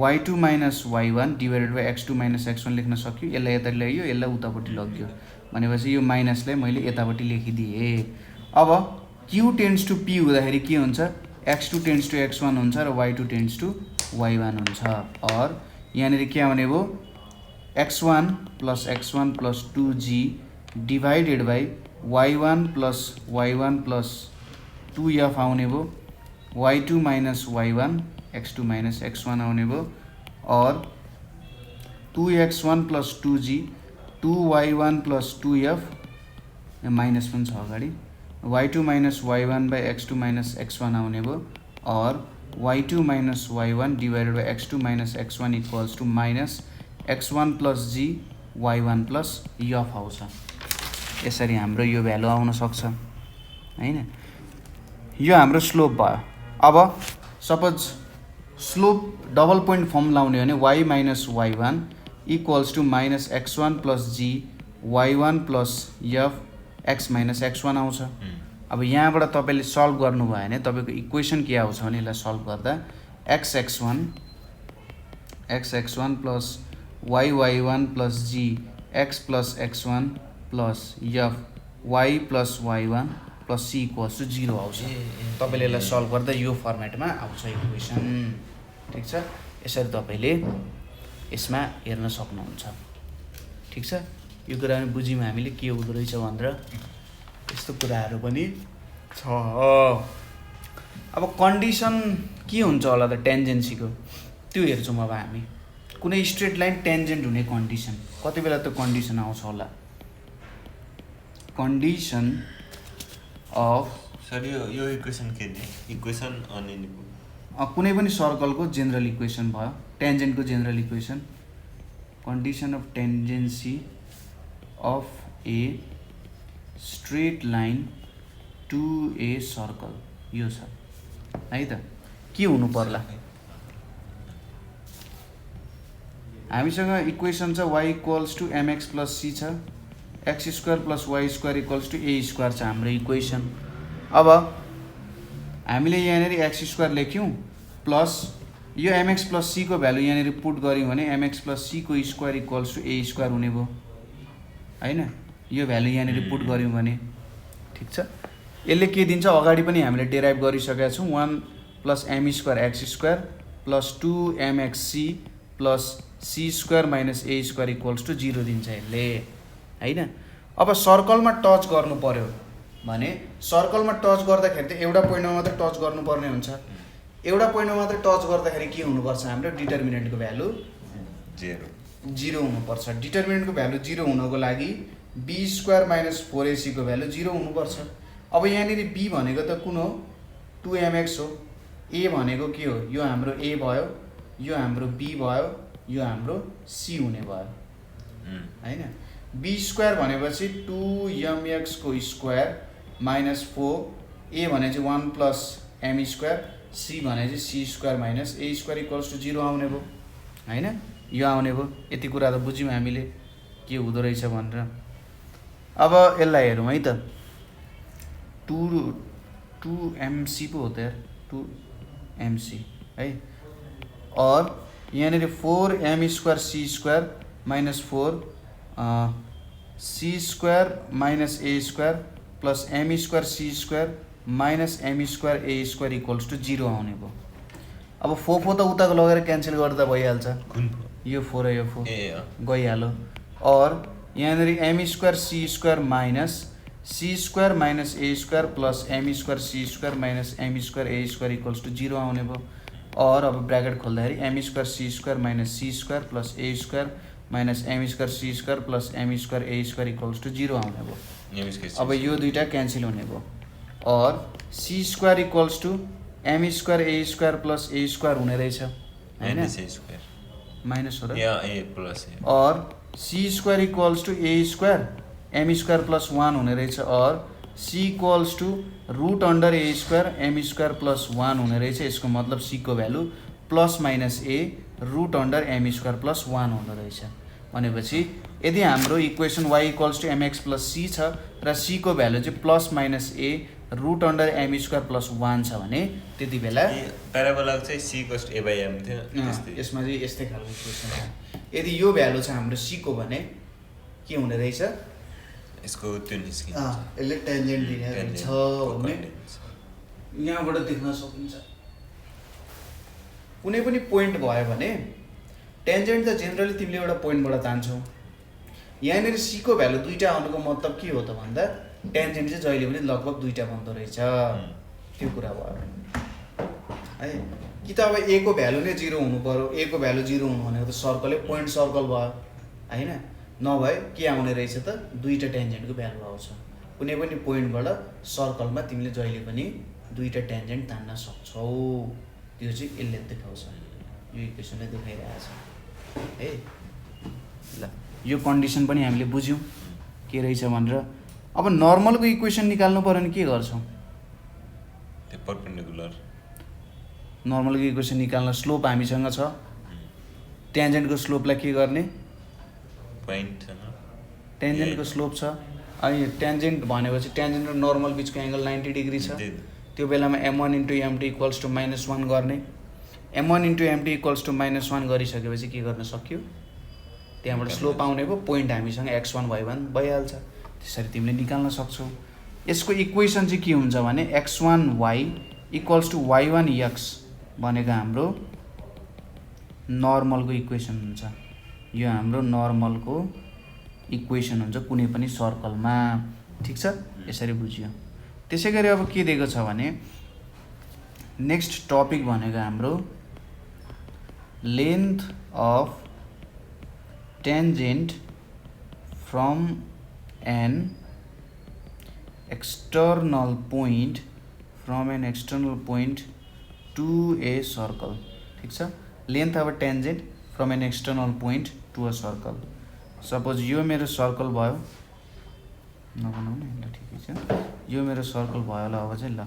Speaker 1: y2 minus y1 divided by x2 minus x1 लेख्न सक्यो। यसलाई यता ल्यायो, यसलाई उतापट्टि लग्यो भनेपछि यो माइनसलाई मैले यतापट्टि लेखिदिएँ। अब q टेन्ड्स टु p हुँदाखेरि के हुन्छ x2 टेन्ड्स टु x1 हुन्छ र y2 टेन्ड्स टु y1 हुन्छ। और यहाँनिर के आउने भयो x1 plus 2g divided by y1 plus 2f आउने भयो, y2 minus y1 x2 minus x1 आउने भयो। और 2x1 plus 2g 2y1 plus 2f minus पनि छ अगाडि y2 minus y1 by x2 minus x1 आउने भयो। और y2 minus y1 divided by x2 minus x1 equals to minus x1 plus g y1 plus f आउँछ। यसरी हाम्रो यो भ्यालु आउन सक्छ हैन। यो हाम्रो स्लोप भयो। अब suppose slope double point form लाउने भने y minus y1 equals to minus x1 plus g y1 plus f x minus x1 आउँछ। अब यहाँबाट तपाईँले सल्भ गर्नुभयो भने तपाईँको इक्वेसन के आउँछ भने यसलाई सल्भ गर्दा x(x1) plus y(y1) plus g x plus x1 plus f y plus y1 plus c equals to 0 आउँछ। तपाईँले यसलाई सल्भ गर्दा यो फर्मेटमा आउँछ इक्वेसन। ठिक छ, यसरी तपाईँले यसमा हेर्न सक्नुहुन्छ। ठिक छ, यो कुरा पनि बुझ्यौँ हामीले के हुँदो रहेछ भनेर। यस्तो कुराहरू पनि छ। अब कन्डिसन के हुन्छ होला त टेन्जेन्सीको त्यो हेर्छौँ। अब हामी कुनै स्ट्रेट लाइन टेन्जेन्ट हुने कन्डिसन कति बेला त्यो कन्डिसन आउँछ होला। कन्डिसन अफ
Speaker 2: सर यो इक्वेसन के दिए? इक्वेसन अनि
Speaker 1: कुनै पनि सर्कलको जेनरल इक्वेसन भयो, टेन्जेन्टको general equation. Condition of tangency of a straight line to a circle यो छ है त। के हुनु पर्ला? हामीसँग इक्वेसन छ y equals to mx plus c छ, x² plus y² equals to a² छ हाम्रो इक्वेसन। अब हामीले यहाँनिर x² लेख्यौँ प्लस यो mx प्लस c को भ्यालु यहाँनिर पुट गऱ्यौँ भने mx प्लस c को स्क्वायर इक्वल्स टु a² हुने भयो हैन। यो भ्यालु यहाँनिर पुट गऱ्यौँ भने ठिक छ। यसले के दिन्छ अगाडि पनि हामीले डेराइभ गरिसकेका छौँ। 1 plus m² x² plus 2mxc plus c² minus a² equals to 0 दिन्छ यसले हैन। अब सर्कलमा टच गर्नु पर्यो भने सर्कलमा टच गर्दाखेरि त एउटा पोइन्टमा मात्र टच गर्नुपर्ने हुन्छ। एउटा पोइन्टमा मात्र टच गर्दाखेरि के हुनुपर्छ? हाम्रो डिटर्मिनेन्टको भ्यालु 0 हुनुपर्छ। डिटर्मिनेन्टको भ्यालु 0 हुनको लागि b² माइनस 4ac को भ्यालु 0 हुनुपर्छ। अब यहाँनिर b भनेको त कुन हो? 2mx हो। a भनेको के हो? यो हाम्रो a भयो, यो हाम्रो b भयो, यो हाम्रो c हुने भयो हैन। b² भनेपछि 2mx को स्क्वायर माइनस 4, a भने चाहिँ 1 प्लस m², c भने चाहिँ c² minus a² equals to 0 आउने भयो हैन। यो आउने भयो। यति कुरा त बुझ्यौँ हामीले के हुँदो रहेछ भनेर। अब यसलाई हेरौँ है त। 2mc पो हो त यार, 2mc है। और यहाँनिर 4m² c² minus 4 c² minus a² plus m² c² minus m² a² equals to 0 आउने भयो। अब 4 त उताको लगेर क्यान्सल गर्दा भइहाल्छ। यो 4 र यो 4 गइहाल्यो। और यहाँनिर m² c² minus c² minus a² plus m² c² minus m² a² equals to 0 आउने भयो। और अब ब्रैकेट खोल्दाखेरि m² c² minus c² plus a² minus m² c² plus m² a² equals to 0 आउने भयो। अब यो दुईटा क्यान्सल हुने भयो। और c² equals to m² a² plus a² हुने रहेछ हैन। माइनस हो र और c² equals to a² m² plus 1 हुने रहेछ। और c equals to root under a² m² plus 1 हुने रहेछ। यसको मतलब c को value plus minus a root under m² plus 1 हुँदो रहेछ। भनेपछि यदि हाम्रो equation y equals to mx plus c छ र c को भ्यालु चाहिँ plus minus a root under m² plus 1 छ भने त्यति बेला
Speaker 2: प्याराबोला चाहिँ c इक्वल्स टु a/m थियो।
Speaker 1: यसमा चाहिँ यस्तै खालको इक्वेसन छ। यदि यो भ्यालु छ हाम्रो c को भने के हुने रहेछ?
Speaker 2: यसको त्यो निस्किन्छ।
Speaker 1: यसले टेन्जेन्ट दिने रहेछ भने यहाँबाट देख्न सकिन्छ। कुनै पनि पोइन्ट भयो भने टेन्जेन्ट त जेनरली तिमीले एउटा पोइन्टबाट तान्छौ। यहाँनिर c को भ्यालु दुईटा आउनुको मतलब के हो त भन्दा टेन्जेन्ट चाहिँ जहिले पनि लगभग दुईटा बन्दो रहेछ त्यो कुरा भयो है। कि त अब a को भ्यालु नै 0 हुनु पर्यो। a को भ्यालु 0 हुनु भनेको त सर्कलै पोइन्ट सर्कल भयो हैन। नभए के आउने रहेछ त? दुईटा टेन्जेन्टको भ्यालु आउँछ। कुनै पनि पोइन्टबाट सर्कलमा तिमीले जहिले पनि दुईटा टेन्जेन्ट तान्न सक्छौ। त्यो चाहिँ यसले देखाउँछ। यो इक्वेसनले देखाइरहेछ है। ल यो कन्डिसन पनि हामीले बुझ्यौँ के रहेछ भनेर। अब नर्मलको इक्वेसन निकाल्नु पर्यो भने के गर्छौँ?
Speaker 2: त्यो परपेन्डिकुलर
Speaker 1: नर्मलको इक्वेसन निकाल्न स्लोप हामीसँग छ। टेन्जेन्टको स्लोपलाई के गर्ने?
Speaker 2: पोइन्ट
Speaker 1: टेन्जेन्टको स्लोप छ अनि ट्यान्जेन्ट भनेपछि ट्यान्जेन्ट र नर्मल बिचको एङ्गल 90 डिग्री छ। त्यो बेलामा m1 * m2 = -1 गर्ने। m1 * m2 = -1 गरिसकेपछि के गर्न सक्यो, त्यहाँबाट स्लोप आउने भयो, पोइन्ट हामीसँग x1 y1 भइहाल्छ। त्यसरी तिमीले निकाल्न सक्छौ। यसको इक्वेसन चाहिँ के हुन्छ भने x1y = y1x भनेको हाम्रो नर्मलको इक्वेसन हुन्छ। यो हाम्रो नर्मलको इक्वेसन हुन्छ कुनै पनि सर्कलमा। ठिक छ, यसरी बुझियो। त्यसै गरी अब के दिएको छ भने नेक्स्ट टपिक भनेको हाम्रो length of tangent from an external point to a circle. ठिक छ, length of tangent from an external point to a circle. Suppose यो मेरो सर्कल भयो, नबनाउने ल ठिकै छ, यो मेरो सर्कल भयो। ल अब चाहिँ ल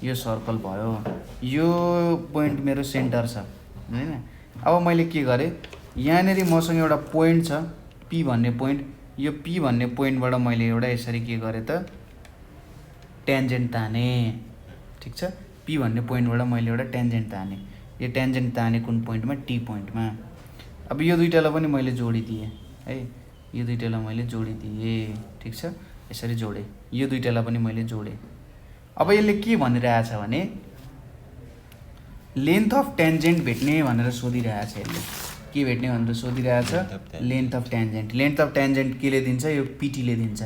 Speaker 1: यो सर्कल भयो, यो पोइन्ट मेरो सेन्टर छ हैन। अब मैले के गरेँ, यहाँनिर मसँग एउटा पोइन्ट छ पी भन्ने पोइन्ट। यो पी भन्ने पोइन्टबाट मैले एउटा यसरी के गरेँ त ट्यान्जेन्ट ताने। ठिक छ, पी भन्ने पोइन्टबाट मैले एउटा ट्यान्जेन्ट ताने। यो ट्यान्जेन्ट ताने कुन पोइन्टमा, टी पोइन्टमा। अब यो दुईटालाई पनि मैले जोडिदिएँ है, यो दुईटालाई मैले जोडिदिएँ। ठिक छ, यसरी जोडेँ। यो दुईटालाई पनि मैले जोडेँ। अब यसले के भनिरहेछ भने लेन्थ अफ ट्यान्जेन्ट भेट्ने भनेर सोधिरहेछ। यसले के भेट्ने भनेर सोधिरहेछ, length of tangent. Length of tangent केले दिन्छ, यो पिटीले दिन्छ।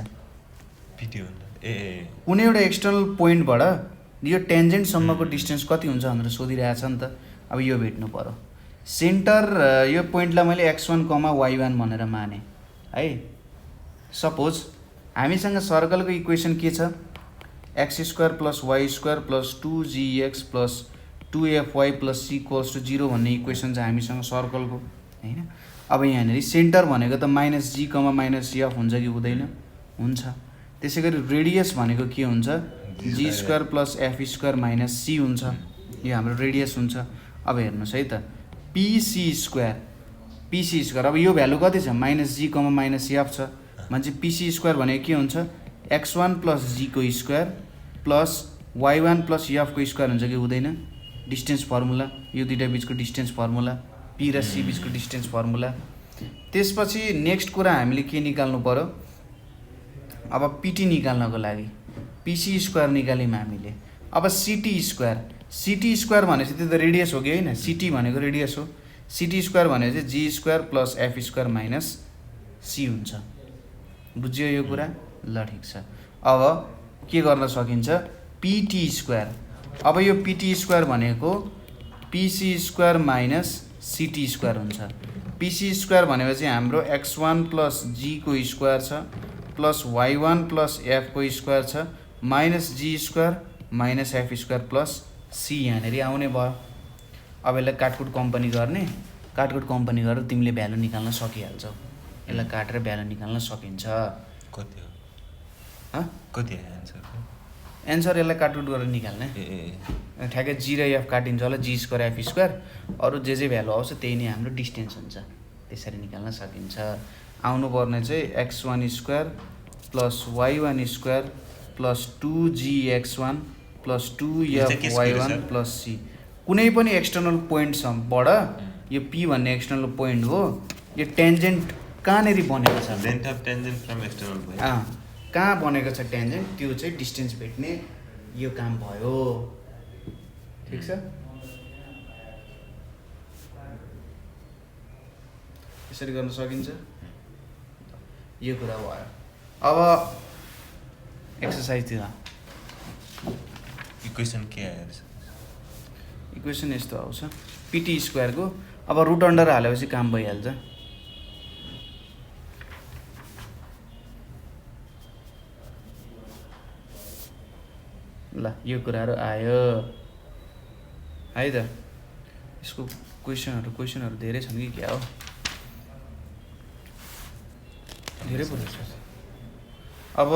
Speaker 2: पिटी
Speaker 1: कुनै एउटा एक्सटर्नल पोइन्टबाट यो ट्यान्जेन्टसम्मको डिस्टेन्स कति हुन्छ भनेर सोधिरहेछ नि त। अब यो भेट्नु पर्यो। सेन्टर यो पोइन्टलाई मैले x1, y1 भनेर माने है। सपोज हामीसँग सर्कलको इक्वेसन के छ, x² + y² + 2gx + 2fy + c = 0 भन्ने इक्वेसन चाहिँ हामीसँग सर्कलको हैन। अब यहाँनिर सेन्टर भनेको त -g, -f हुन्छ कि हुँदैन, हुन्छ। त्यसै गरी रेडियस भनेको के हुन्छ, g² + f² - c हुन्छ। यो हाम्रो रेडियस हुन्छ। अब हेर्नुहोस् है त, pc²। अब यो भ्यालु कति छ, -g, -f छ भने pc² भनेको के हुन्छ, x1 + g² + y1 + f² हुन्छ कि हुँदैन। डिस्टेन्स फर्मुला, यो दुईटा बिचको डिस्टेन्स फर्मुला, p र c बिचको डिस्टेन्स फर्मुला। त्यसपछि नेक्स्ट कुरा हामीले के निकाल्नु पर्यो, अब पिटी निकाल्नको लागि pc² निकाल्यौँ हामीले। अब ct² भनेपछि त्यो त रेडियस हो कि होइन, ct भनेको रेडियस हो। ct² भनेपछि g² + f² - c हुन्छ। बुझ्यो यो कुरा, ल ठिक छ। अब के गर्न सकिन्छ, pt²। अब यो pt² भनेको pc² - ct² हुन्छ। pc² भनेपछि हाम्रो x1 + g² छ प्लस y1 + f² छ -g² - f² + c यहाँनिर आउने भयो। अब यसलाई काटकुट कम्पनी गर्ने, काटकुट कम्पनी गरेर तिमीले भ्यालु निकाल्न सकिहाल्छौ। यसलाई काटेर भ्यालु निकाल्न सकिन्छ।
Speaker 2: कति हो, कति आन्सर?
Speaker 1: एन्सर यसलाई काटकुट गरेर निकाल्ने। ठ्याक्कै g र f काटिन्छ होला, g² f², अरू जे भ्यालु आउँछ त्यही नै हाम्रो डिस्टेन्स हुन्छ। त्यसरी निकाल्न सकिन्छ। आउनुपर्ने चाहिँ x1² + y1² + 2gx1 + 2fy1 + c। कुनै पनि एक्सटर्नल पोइन्टबाट यो p भन्ने एक्सटर्नल पोइन्ट हो, यो टेन्जेन्ट कहाँनिर बनेको छ,
Speaker 2: length of tangent from external point
Speaker 1: कहाँ बनेको छ टेन्जेन्ट, त्यो चाहिँ डिस्टेन्स भेट्ने यो काम भयो। ठिक छ, यसरी गर्न सकिन्छ। यो कुरा भयो। अब एक्सर्साइजतिर
Speaker 2: इक्वेसन के आयो?
Speaker 1: इक्वेसन यस्तो आउँछ, pt² को अब रुट अन्डर हालेपछि काम भइहाल्छ। ल यो कुराहरू आयो है त। यसको क्वेसनहरू धेरै छन् कि क्या हो, धेरै पो छ। अब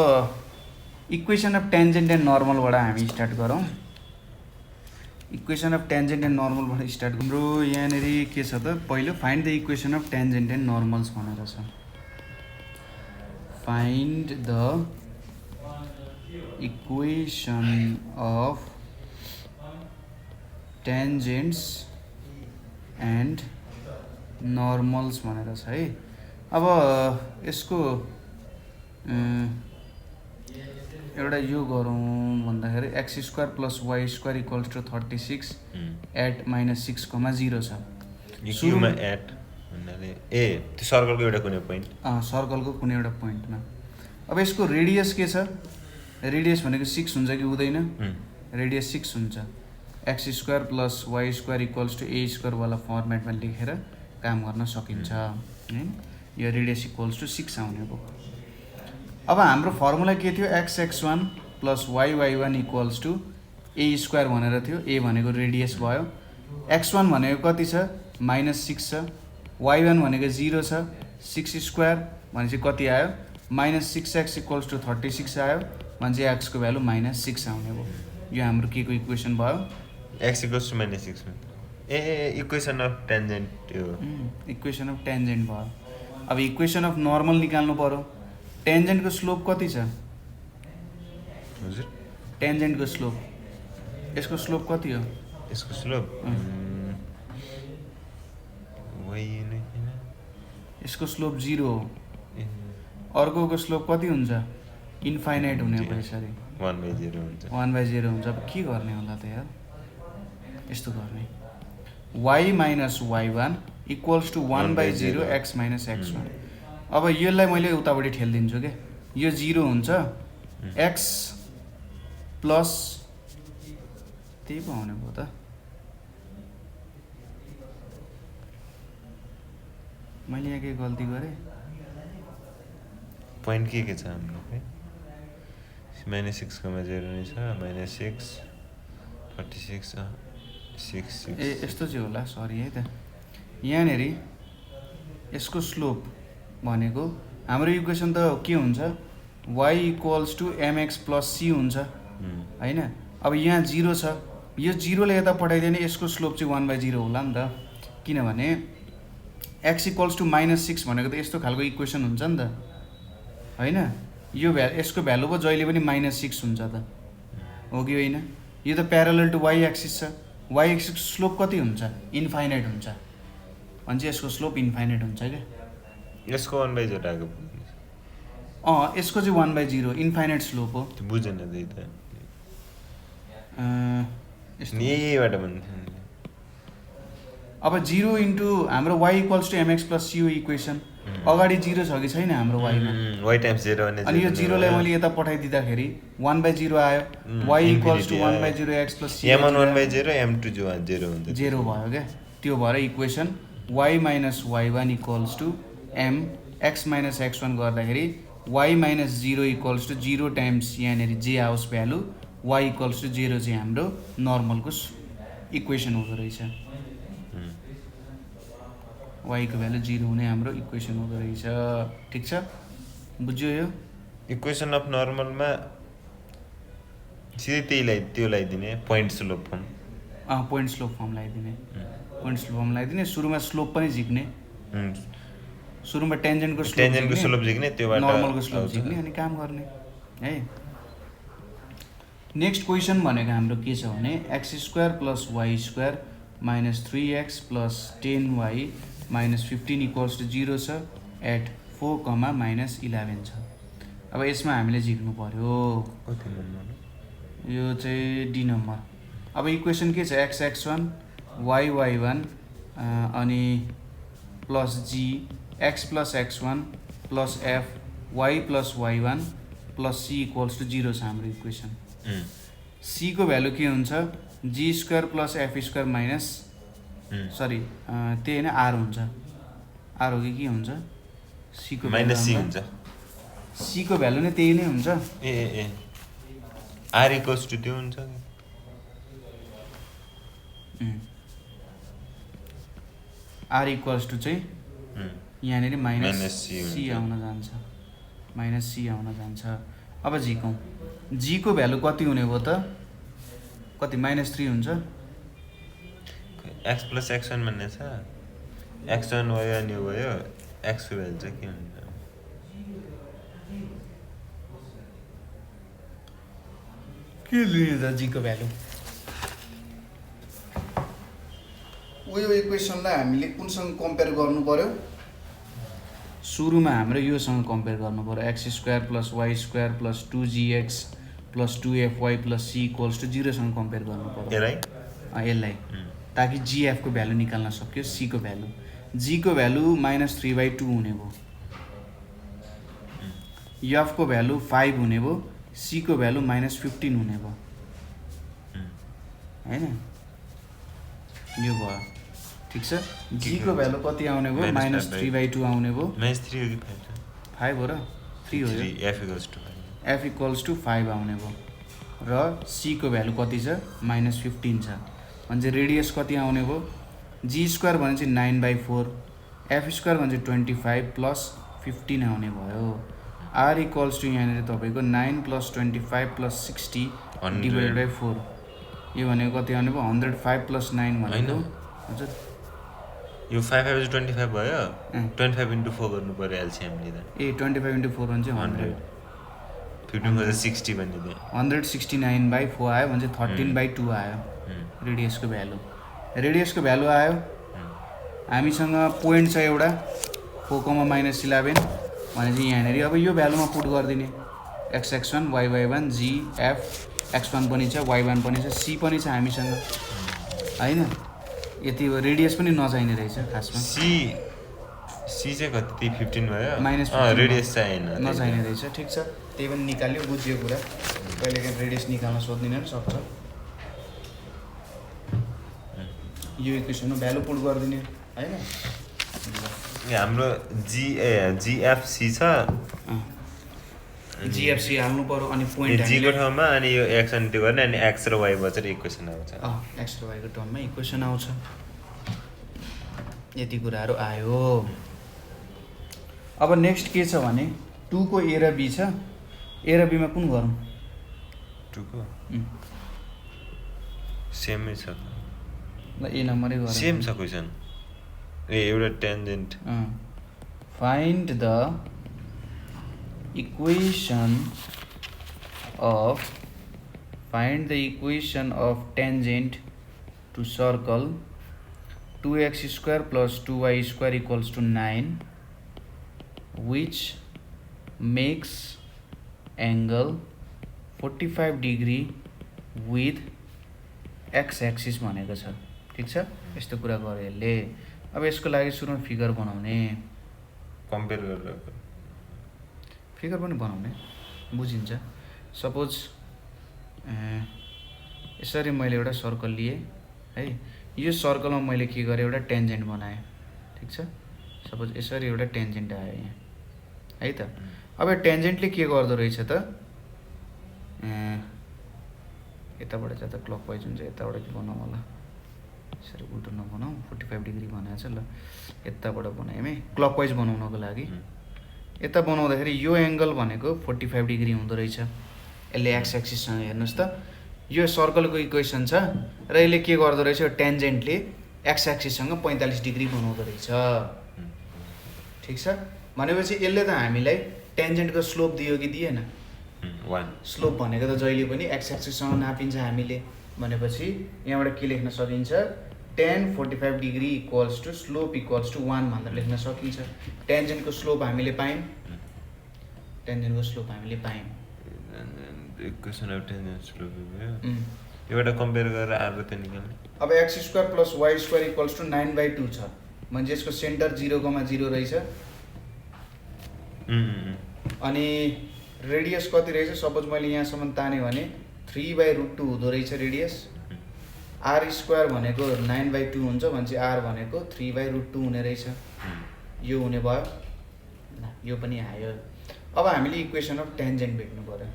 Speaker 1: इक्वेसन अफ टेन्जेन्ट एन्ड नर्मलबाट हामी स्टार्ट गरौँ। इक्वेसन अफ टेन्जेन्ट एन्ड नर्मलबाट स्टार्ट हाम्रो यहाँनिर के छ त, पहिलो find the equation of tangent and normals भनेर छ। Find the equation of tangents and normals भनेर छ है। अब यसको एउटा यो गरौँ भन्दाखेरि x square plus y square equals to 36 at -6,0 छ।
Speaker 2: सुरुमा एट भन्नाले त्यो सर्कलको एउटा कुनै पोइन्ट,
Speaker 1: सर्कलको कुनै एउटा पोइन्टमा। अब यसको रेडियस के छ? रेडियस भनेको 6 हुन्छ कि हुँदैन? रेडियस 6 हुन्छ। X square plus y square equals to a स्क्वायरवाला फर्मेटमा लेखेर काम गर्न सकिन्छ है। यो रेडियस इक्वल्स टु 6 आउने भयो। अब हाम्रो फर्मुला के थियो? x(x1) plus y(y1) equals to a square भनेर थियो। ए भनेको रेडियस भयो। x1 भनेको कति छ? -6 छ। y1 भनेको 0 छ। 6 स्क्वायर भनेपछि कति आयो? -6x इक्वल्स टु 36 आयो भनेपछि x को भ्यालु -6 आउने भयो। यो हाम्रो के को इक्वेसन भयो?
Speaker 2: x equals to -6 equation of tangent हो।
Speaker 1: इक्वेसन अफ टेन्जेन्ट भयो। अब इक्वेसन अफ नर्मल निकाल्नु पर्यो। टेन्जेन्टको स्लोप कति छ?
Speaker 2: हजुर,
Speaker 1: टेन्जेन्टको स्लोप, यसको स्लोप कति हो?
Speaker 2: यसको स्लोप
Speaker 1: यसको स्लोप 0 हो। अर्कोको स्लोप कति हुन्छ? इन्फाइनाइट हुने भयो यसरी
Speaker 2: 1/0 हुन्छ।
Speaker 1: 1/0 हुन्छ। अब के गर्ने होला त यार? यस्तो गर्ने, y minus y1 equals to 1/0 x minus x1। अब यसलाई मैले उतापट्टि ठेलिदिन्छु क्या। यो 0 हुन्छ, x प्लस त्यही पो आउने भयो त। मैले यहाँ के गल्ती गरेँ?
Speaker 2: पोइन्ट के छ हाम्रो? -6,0 नै छ। -6 36 6
Speaker 1: ए यस्तो चाहिँ होला, सरी है त। यहाँनिर यसको स्लोप भनेको हाम्रो इक्वेसन त के हुन्छ? y equals to mx plus c हुन्छ होइन। अब यहाँ 0 छ, यो 0 ले यता पठाइदियो भने यसको स्लोप चाहिँ 1/0 होला नि त। किनभने x इक्वल्स टु -6 भनेको त यस्तो खालको इक्वेसन हुन्छ नि त होइन। यो यसको भ्यालु पो जहिले पनि -6 हुन्छ त, हो कि होइन? यो त प्यारलल टु y एक्सिस छ। y एक्सिसको स्लोप कति हुन्छ? इन्फाइनाइट हुन्छ। भनेपछि यसको स्लोप इन्फाइनाइट हुन्छ क्या।
Speaker 2: यसको 1/0 आएको
Speaker 1: यसको चाहिँ 1/0 इन्फाइनाइट स्लोप हो।
Speaker 2: त्यो बुझेन त्यही त। यहीबाट भन्नु।
Speaker 1: अब 0 इन्टु हाम्रो y equals to mx plus c हो इक्वेसन। अगाडि 0 छ कि छैन हाम्रो y-मा?
Speaker 2: y टाइम्स 0 भने
Speaker 1: अनि यो 0 लाई मैले यता पठाइदिँदाखेरि 1/0 आयो। y equals to 1/0 x plus c
Speaker 2: m1 1/0 m2 जो 0 हुन्छ,
Speaker 1: 0 भयो क्या। त्यो भएर equation y minus y1 equals to m x minus x1 गर्दाखेरि y minus 0 equals to 0 times यहाँनिर जे आओस् भ्यालु y इक्वल्स टु 0 चाहिँ हाम्रो नर्मलको इक्वेसन हुँदो रहेछ। y को भ्यालु 0 हुने हाम्रो इक्वेसन हुँदो रहेछ। ठिक छ, बुझ्यो? यो
Speaker 2: इक्वेसन अफ नर्मलमा सिधै त्यो लगाइदिने point slope form.
Speaker 1: Point slope form लगाइदिने। पोइन्ट स्लोप फर्म लगाइदिने। सुरुमा स्लोप पनि झिक्ने। सुरुमा टेन्जेन्टको
Speaker 2: स्लोप झिक्ने, त्योबाट
Speaker 1: नर्मलको स्लोप झिक्ने अनि काम गर्ने है। नेक्स्ट क्वेसन भनेको हाम्रो के छ भने x² plus y² minus 3x plus 10y minus 15 equals to 0 छ एट 4,-11 छ। अब यसमा हामीले झिक्नु पर्यो। यो चाहिँ डी नम्बर। अब इक्वेसन के छ? x(x1) y(y1) अनि plus g x plus x1 plus f y plus y1 plus c equals to 0 छ हाम्रो इक्वेसन। c को भ्यालु के हुन्छ? g² plus f² minus sorry त्यही होइन r हुन्छ। r हो कि के हुन्छ? c को
Speaker 2: माइनस c हुन्छ।
Speaker 1: c को भ्यालु नै त्यही नै हुन्छ।
Speaker 2: ए r इक्वल्स टु त्यो हुन्छ।
Speaker 1: r इक्वल्स टु चाहिँ यहाँनिर माइनस c आउन जान्छ। माइनस c आउन जान्छ। अब झिकौँ। g को भ्यालु कति हुने भयो त? कति? -3 हुन्छ।
Speaker 2: x प्लस x1 भन्ने छ। x1 y1 यो भयो। x को भ्यालु चाहिँ के हुन्छ?
Speaker 1: के लिने त g को भ्यालु यो इक्वेसनलाई हामीले कुनसँग कम्पेयर गर्नु पर्यो सुरुमा हाम्रो योसँग कम्पेयर गर्नु पर्यो x² + y² + 2gx + 2fy + c = 0 सँग कम्पेयर गर्नु पर्यो यसलाई ताकि gf को भ्यालु निकाल्न सक्यो c को भ्यालु g को भ्यालु -3/2 हुने भयो f को भ्यालु 5 हुने भयो c को भ्यालु -15 हुने भयो हैन यो भयो ठीक छ g को भ्यालु कति आउने भयो -3/2 आउने भयो
Speaker 2: -3 हो कि
Speaker 1: 5 हो र 3 हो यो f = 5 आउने भयो र c को भ्यालु कति छ -15 छ भने रेडियस कति आउने भयो g² भने चाहिँ 9/4 f² भने चाहिँ 25 + 15 आउने भयो r = यहाँनिर तपाईको 9 + 25 + 60 / 4 यो भनेको कति आउने भयो 105 + 9 भनेको हजुर
Speaker 2: यो 5 5 25 भयो 25 * 4 गर्नु पर्यो एलसीएम लिँदा
Speaker 1: ए 25 * 4 भने चाहिँ 100
Speaker 2: 15 = 60 भन्ने दिए
Speaker 1: 169/4 आयो भने चाहिँ 13/2 आयो रेडियसको भ्यालु आयो हामीसँग पोइन्ट छ एउटा 4,-11 भने चाहिँ यहाँनिर अब यो भ्यालुमा पुट गरिदिने x1 y1 g f x1 पनि छ y1 पनि छ c पनि छ हामीसँग हैन यति हो रेडियस पनि नचाहिने रहेछ खासमा
Speaker 2: c चाहिँ कति 15 भयो
Speaker 1: -15
Speaker 2: रेडियस चाहिएन
Speaker 1: नचाहिने रहेछ ठीक छ त्यही पनि निकाल्यो बुझ्यो कुरा कहिलेकाहीँ रेडियस निकाल्न सोध्दिन सक्छ यो इक्वेसनमा भ्यालु पुट गरिदिने हैन
Speaker 2: हाम्रो GFC छ
Speaker 1: GFC हाल्नु पर्यो अनि पोइन्ट
Speaker 2: g को ठाउँमा अनि यो x अनि त्यो गर्ने अनि x र y बचेर इक्वेसन आउँछ
Speaker 1: x र y को टर्ममा इक्वेसन आउँछ यति कुराहरु आयो अब नेक्स्ट के छ भने 2 को a र b छ a र b मा कुन गरौँ
Speaker 2: 2 को सेमै छ
Speaker 1: ल a नम्बरै गरौँ
Speaker 2: सेम छ क्वेशन ए एउटा tangent
Speaker 1: find the equation of tangent to circle 2x² + 2y² = 9 which makes angle 45 degree with x axis भनेको छ ठीक छ यस्तो कुरा गरे यसले अब यसको लागि सुरुमा फिगर बनाउने
Speaker 2: कम्पेयर गरेर
Speaker 1: फिगर पनि बनाउने बुझिन्छ सपोज यसरी मैले एउटा सर्कल लिए है यो सर्कलमा मैले के गरे एउटा टेन्जेन्ट बनाए ठीक छ सपोज यसरी एउटा टेन्जेन्ट आयो यहाँ है त अब यो टेन्जेन्टले के गर्दो रहेछ त यताबाट जाँदा क्लकवाइज हुन्छ यताबाट के बनाउँ होला यसरी उल्टो नबनाऊ 45 डिग्री भनेको छ ल यताबाट बनाएँ है क्लकवाइज बनाउनको लागि यता बनाउँदाखेरि यो एंगल भनेको 45 डिग्री हुँदो रहेछ यसले एक्स एक्सिससँग हेर्नुस् त यो सर्कलको इक्वेसन छ र यसले के गर्दो रहेछ यो टेन्जेन्टले एक्स एक्सिससँग 45 डिग्री बनाउँदो रहेछ ठीक छ भनेपछि यसले त हामीलाई टेन्जेन्टको स्लोप दियो कि दिएन
Speaker 2: 1
Speaker 1: स्लोप भनेको त जहिले पनि एक्स एक्सिससँग नापिन्छ हामीले भनेपछि यहाँबाट के लेख्न सकिन्छ tan 45 डिग्री = स्लोप = 1 भनेर लेख्न सकिन्छ टेन्जेन्टको स्लोप हामीले पायौं
Speaker 2: इक्वेसन अफ टेन्जेन्ट स्लोप भयो एउटा कम्पेयर गरेर आएको त निकाल्ने
Speaker 1: अब x² + y² = 9/2 छ म्हणजे यसको सेन्टर 0,0 रहेछ अनि रेडियस कति रहेछ सपोज मैले यहाँसम्म ताने भने 3/√2 हुँदो रहेछ रेडियस r² भनेको 9/2 हुन्छ भने r भनेको 3/√2 हुने रहेछ यो हुने भयो ल यो पनि आयो अब हामीले इक्वेसन अफ टेन्जेन्ट भेट्नु पर्यो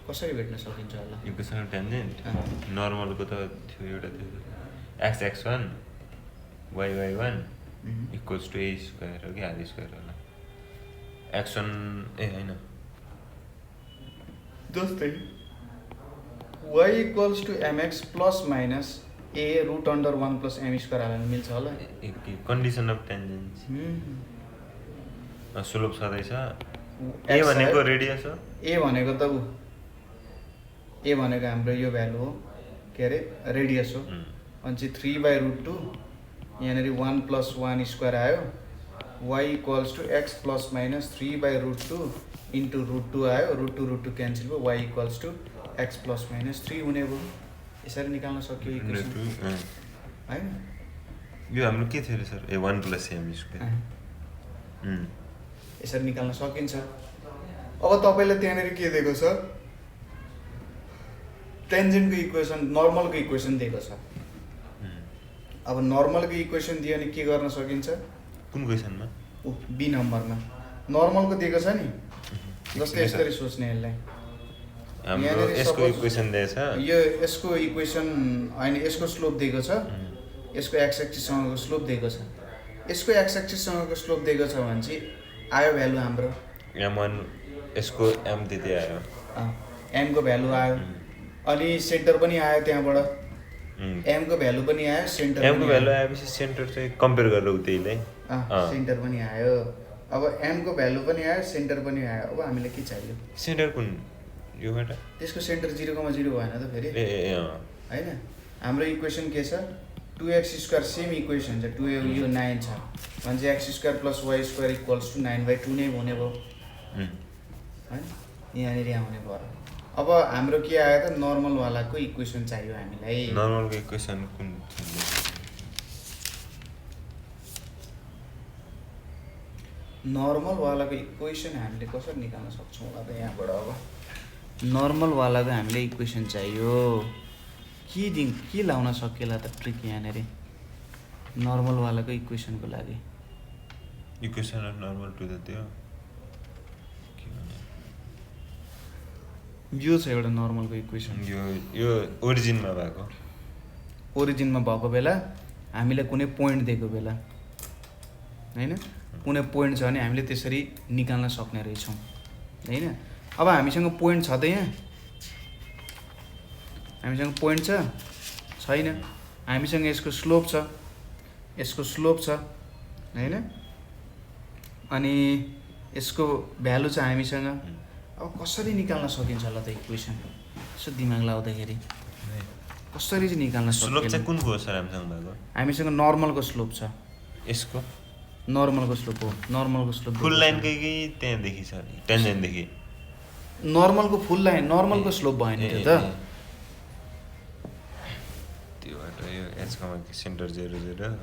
Speaker 1: कसरी भेट्न सकिन्छ होला
Speaker 2: इक्वेसन अफ टेन्जेन्ट नर्मलको त थियो एउटा थियो x1 y1 = a² हो कि r² होला x1 ए हैन
Speaker 1: जस्तै y = mx ± a √1 + m² हाल्न मिल्छ होला
Speaker 2: कन्डिसन अफ टेन्जेन्ट स्लोप छँदैछ a भनेको रेडियस हो
Speaker 1: a भनेको त ए भनेको हाम्रो यो भ्यालु हो के अरे रेडियस हो अनि चाहिँ 3/√2 यहाँनिर 1 + 1 स्क्वायर आयो y = x ± 3/√2 इन्टु √2 आयो √2 क्यान्सल भयो y = x ± 3 हुने भयो यसरी निकाल्न सक्यो इक्वेसन हैन
Speaker 2: यो हाम्रो के थियो सर ए 1 + m².
Speaker 1: यसरी निकाल्न सकिन्छ अब तपाईलाई त्यहाँनिर के दिएको छ टेन्जेन्टको इक्वेसन नर्मलको इक्वेसन दिएको छ अब नर्मलको इक्वेसन दियो भने के गर्न सकिन्छ
Speaker 2: कुन क्वेसनमा
Speaker 1: बी नम्बरमा नर्मलको दिएको छ नि जस्तै यसरी सोच्ने यसलाई
Speaker 2: हाम्रो यसको इक्वेसन दिएछ
Speaker 1: यो यसको इक्वेसन हैन यसको स्लोप दिएको छ यसको एक्स एक्सिससँगको स्लोप दिएको छ यसको एक्स एक्सिससँगको स्लोप दिएको छ भने चाहिँ आयो भ्यालु हाम्रो
Speaker 2: m1 यसको m त्यति आयो
Speaker 1: m को भ्यालु आयो अनि सेन्टर पनि आयो त्यहाँबाट m को भ्यालु पनि आयो सेन्टर
Speaker 2: m को भ्यालु आएपछि सेन्टर चाहिँ कम्पेयर गरेर उतैले
Speaker 1: सेन्टर पनि आयो अब m को भ्यालु पनि आयो सेन्टर पनि आयो अब हामीले के चाहियो
Speaker 2: सेन्टर कुन योबाट
Speaker 1: त्यसको सेन्टर 0,0 भएन त फेरि हैन हाम्रो इक्वेसन के छ 2x² सेम इक्वेसन छ 2 यो 9 छ भने चाहिँ x² + y² = 9/2 नै हुने भयो हैन यहाँनिर आउने भयो अब हाम्रो के आयो त नर्मल वालाको इक्वेसन चाहियो हामीलाई
Speaker 2: नर्मलको इक्वेसन कुन
Speaker 1: नर्मल वालाको इक्वेसन हामीले कसरी निकाल्न सक्छौँ होला त यहाँबाट अब नर्मल वालाको हामीले इक्वेसन चाहियो के लाउन सकिएला त ट्रिक यहाँनिर नर्मल वालाको इक्वेसनको लागि
Speaker 2: equation of normal to the त्यो
Speaker 1: यो छ एउटा नर्मलको इक्वेसन
Speaker 2: यो ओरिजिनमा भएको
Speaker 1: बेला हामीलाई कुनै पोइन्ट दिएको बेला हैन कुनै पोइन्ट छ भने हामीले त्यसरी निकाल्न सक्ने रहेछौँ हैन अब हामीसँग पोइन्ट छ त यहाँ हामीसँग पोइन्ट छैन हामीसँग यसको स्लोप छ हैन अनि यसको भ्यालु छ हामीसँग अब कसरी निकाल्न सकिन्छ होला त इक्वेसन यसो दिमाग लाउँदाखेरि कसरी चाहिँ निकाल्न सकिन्छ
Speaker 2: स्लोप चाहिँ कुनको हो सर
Speaker 1: हामीसँग नर्मलको स्लोप छ
Speaker 2: यसको
Speaker 1: नर्मलको स्लोप हो नर्मलको स्लोप
Speaker 2: फुल लाइनकै कि त्यहाँदेखि सर टेन्जेन्टदेखि
Speaker 1: नर्मलको फुल लाइन नर्मलको स्लोप भएन त्यो त
Speaker 2: त्योबाट यो एचकोमा सेन्टर 0,0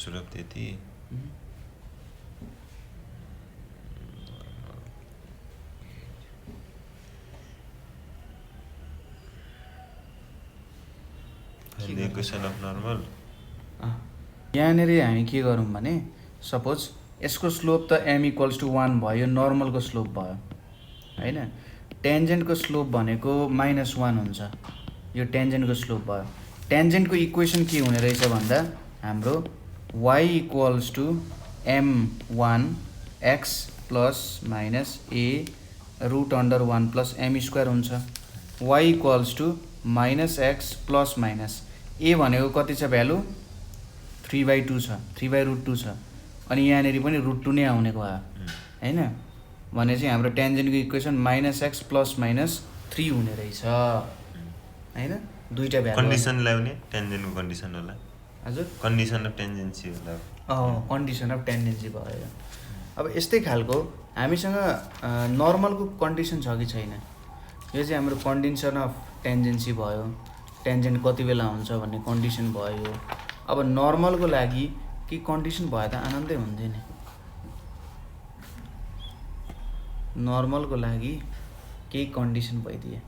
Speaker 2: स्लोप त्यति इक्वेसन अफ नर्मल
Speaker 1: यहाँनिर हामी के गरौँ भने सपोज यसको स्लोप त m = 1 भयो नर्मलको स्लोप भयो हैन टेन्जेन्टको स्लोप भनेको -1 हुन्छ यो टेन्जेन्टको स्लोप भयो टेन्जेन्टको इक्वेसन के हुने रहेछ भन्दा हाम्रो y = m1 x ± a √1 + m² हुन्छ y = -x ± a भनेको कति छ भ्यालु 3/2 छ 3/√2 छ अनि यहाँनिर पनि √2 नै आउने भयो हैन भने चाहिँ हाम्रो टेन्जेन्टको इक्वेसन -x ± 3 हुने रहेछ हैन दुईटा भ्यालु
Speaker 2: कन्डिसन ल्याउने टेन्जेन्टको कन्डिसन होला
Speaker 1: हजुर
Speaker 2: कन्डिसन अफ टेन्जेन्सी होला
Speaker 1: कन्डिसन अफ टेन्डेन्सी भयो अब यस्तै खालको हामीसँग नर्मलको कन्डिसन छ कि छैन यो चाहिँ हाम्रो कन्डिसन अफ टेन्जेन्सी भयो टेन्जेन्ट कति बेला हुन्छ भन्ने कन्डिसन भयो अब नर्मलको लागि के कन्डिसन भयो त आनन्दै हुन्थ्यो नि नर्मलको लागि केही कन्डिसन भइदिए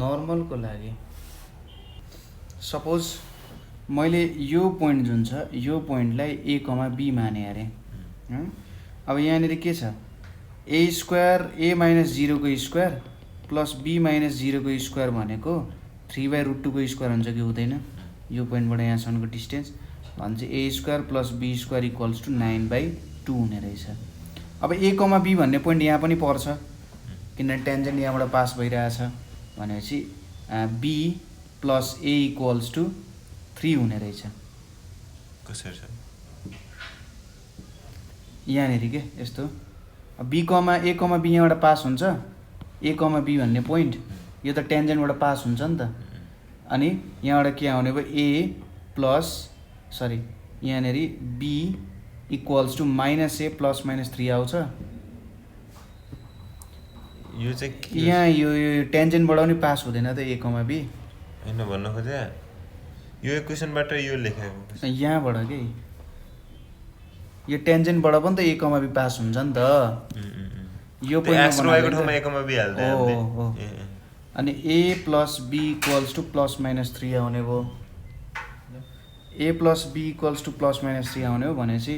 Speaker 1: नर्मलको लागि सपोज मैले यो पोइन्ट जुन छ यो पोइन्टलाई a, b माने अरे अब यहाँनिर के छ a² a - 0 को स्क्वायर प्लस b - 0 को स्क्वायर भनेको 3/√2 को स्क्वायर हुन्छ कि हुँदैन यो पोइन्टबाट यहाँसम्मको डिस्टेन्स भन्छ a² + b² = 9/2 हुने रहेछ अब a, b भन्ने पोइन्ट यहाँ पनि पर्छ किनभने टेन्जेन्ट यहाँबाट पास भइरहेछ भनेपछि b + a = 3 हुने रहेछ
Speaker 2: कसरी छ
Speaker 1: यहाँनिर के यस्तो b, a, b यहाँबाट पास हुन्छ a, b भन्ने पोइन्ट यो त टेन्जेन्टबाट पास हुन्छ नि त। अनि यहाँबाट के आउने भयो ए प्लस सरी यहाँनिर b equals to minus a plus minus 3 आउँछ।
Speaker 2: यो चाहिँ के
Speaker 1: यहाँ यो टेन्जेन्टबाट पनि पास हुँदैन त ए कमा बी।
Speaker 2: होइन भन्न खोजे यो इक्वेसनबाट यो लेखेको
Speaker 1: यहाँबाट के यो टेन्जेन्टबाट पनि त ए कमा बी पास हुन्छ नि त। यो
Speaker 2: एक्स र वाईको ठाउँमा ए कमा बी हाल्दै
Speaker 1: हो। अनि a plus b equals to plus minus 3 आउने भयो। A plus b equals to plus minus 3 आउने हो भनेपछि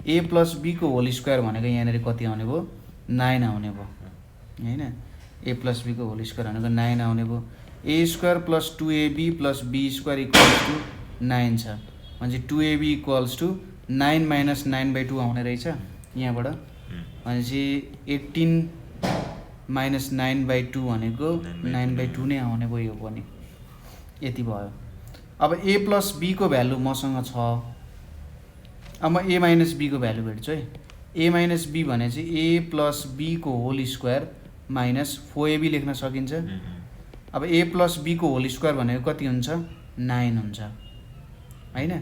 Speaker 1: ए प्लस बीको होल स्क्वायर भनेको यहाँनिर कति आउने भयो 9 आउने भयो हैन। ए प्लस बीको होल स्क्वायर भनेको 9 आउने भयो। A square plus 2ab plus b square equals to 9 छ भनेपछि 2ab इक्वल्स टु 9 माइनस 9/2 आउने रहेछ यहाँबाट। भनेपछि 18 माइनस 9/2 भनेको 9/2 नै आउने भयो यो पनि। यति भयो। अब ए प्लस बीको भ्यालु मसँग छ। अब म ए माइनस बीको भ्यालु भेट्छु है। ए माइनस बी भने चाहिँ ए प्लस बीको होल स्क्वायर माइनस 4ab लेख्न सकिन्छ। अब ए प्लस बीको होल स्क्वायर भनेको कति हुन्छ 9 हुन्छ हैन।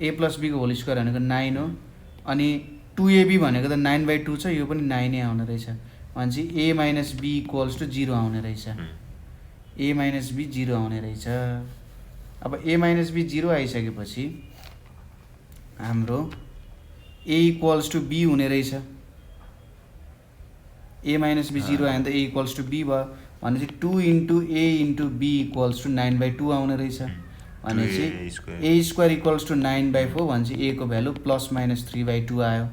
Speaker 1: ए प्लस बीको होल स्क्वायर भनेको 9 हो। अनि 2ab भनेको त 9/2 छ यो पनि 9 नै आउने रहेछ। भनेपछि ए माइनस बी इक्वल्स टु 0 आउने रहेछ। ए माइनस बी 0 आउने रहेछ। अब ए माइनस बी 0 आइसकेपछि हाम्रो ए इक्वल्स टु बी हुने रहेछ। ए माइनस बी 0 आयो भने त ए इक्वल्स टु बी भयो। भनेपछि 2 into a into b equals to 9/2 आउने रहेछ। भनेपछि ए स्क्वायर इक्वल्स टु 9/4 भनेपछि ए को भ्यालु प्लस माइनस 3/2 आयो।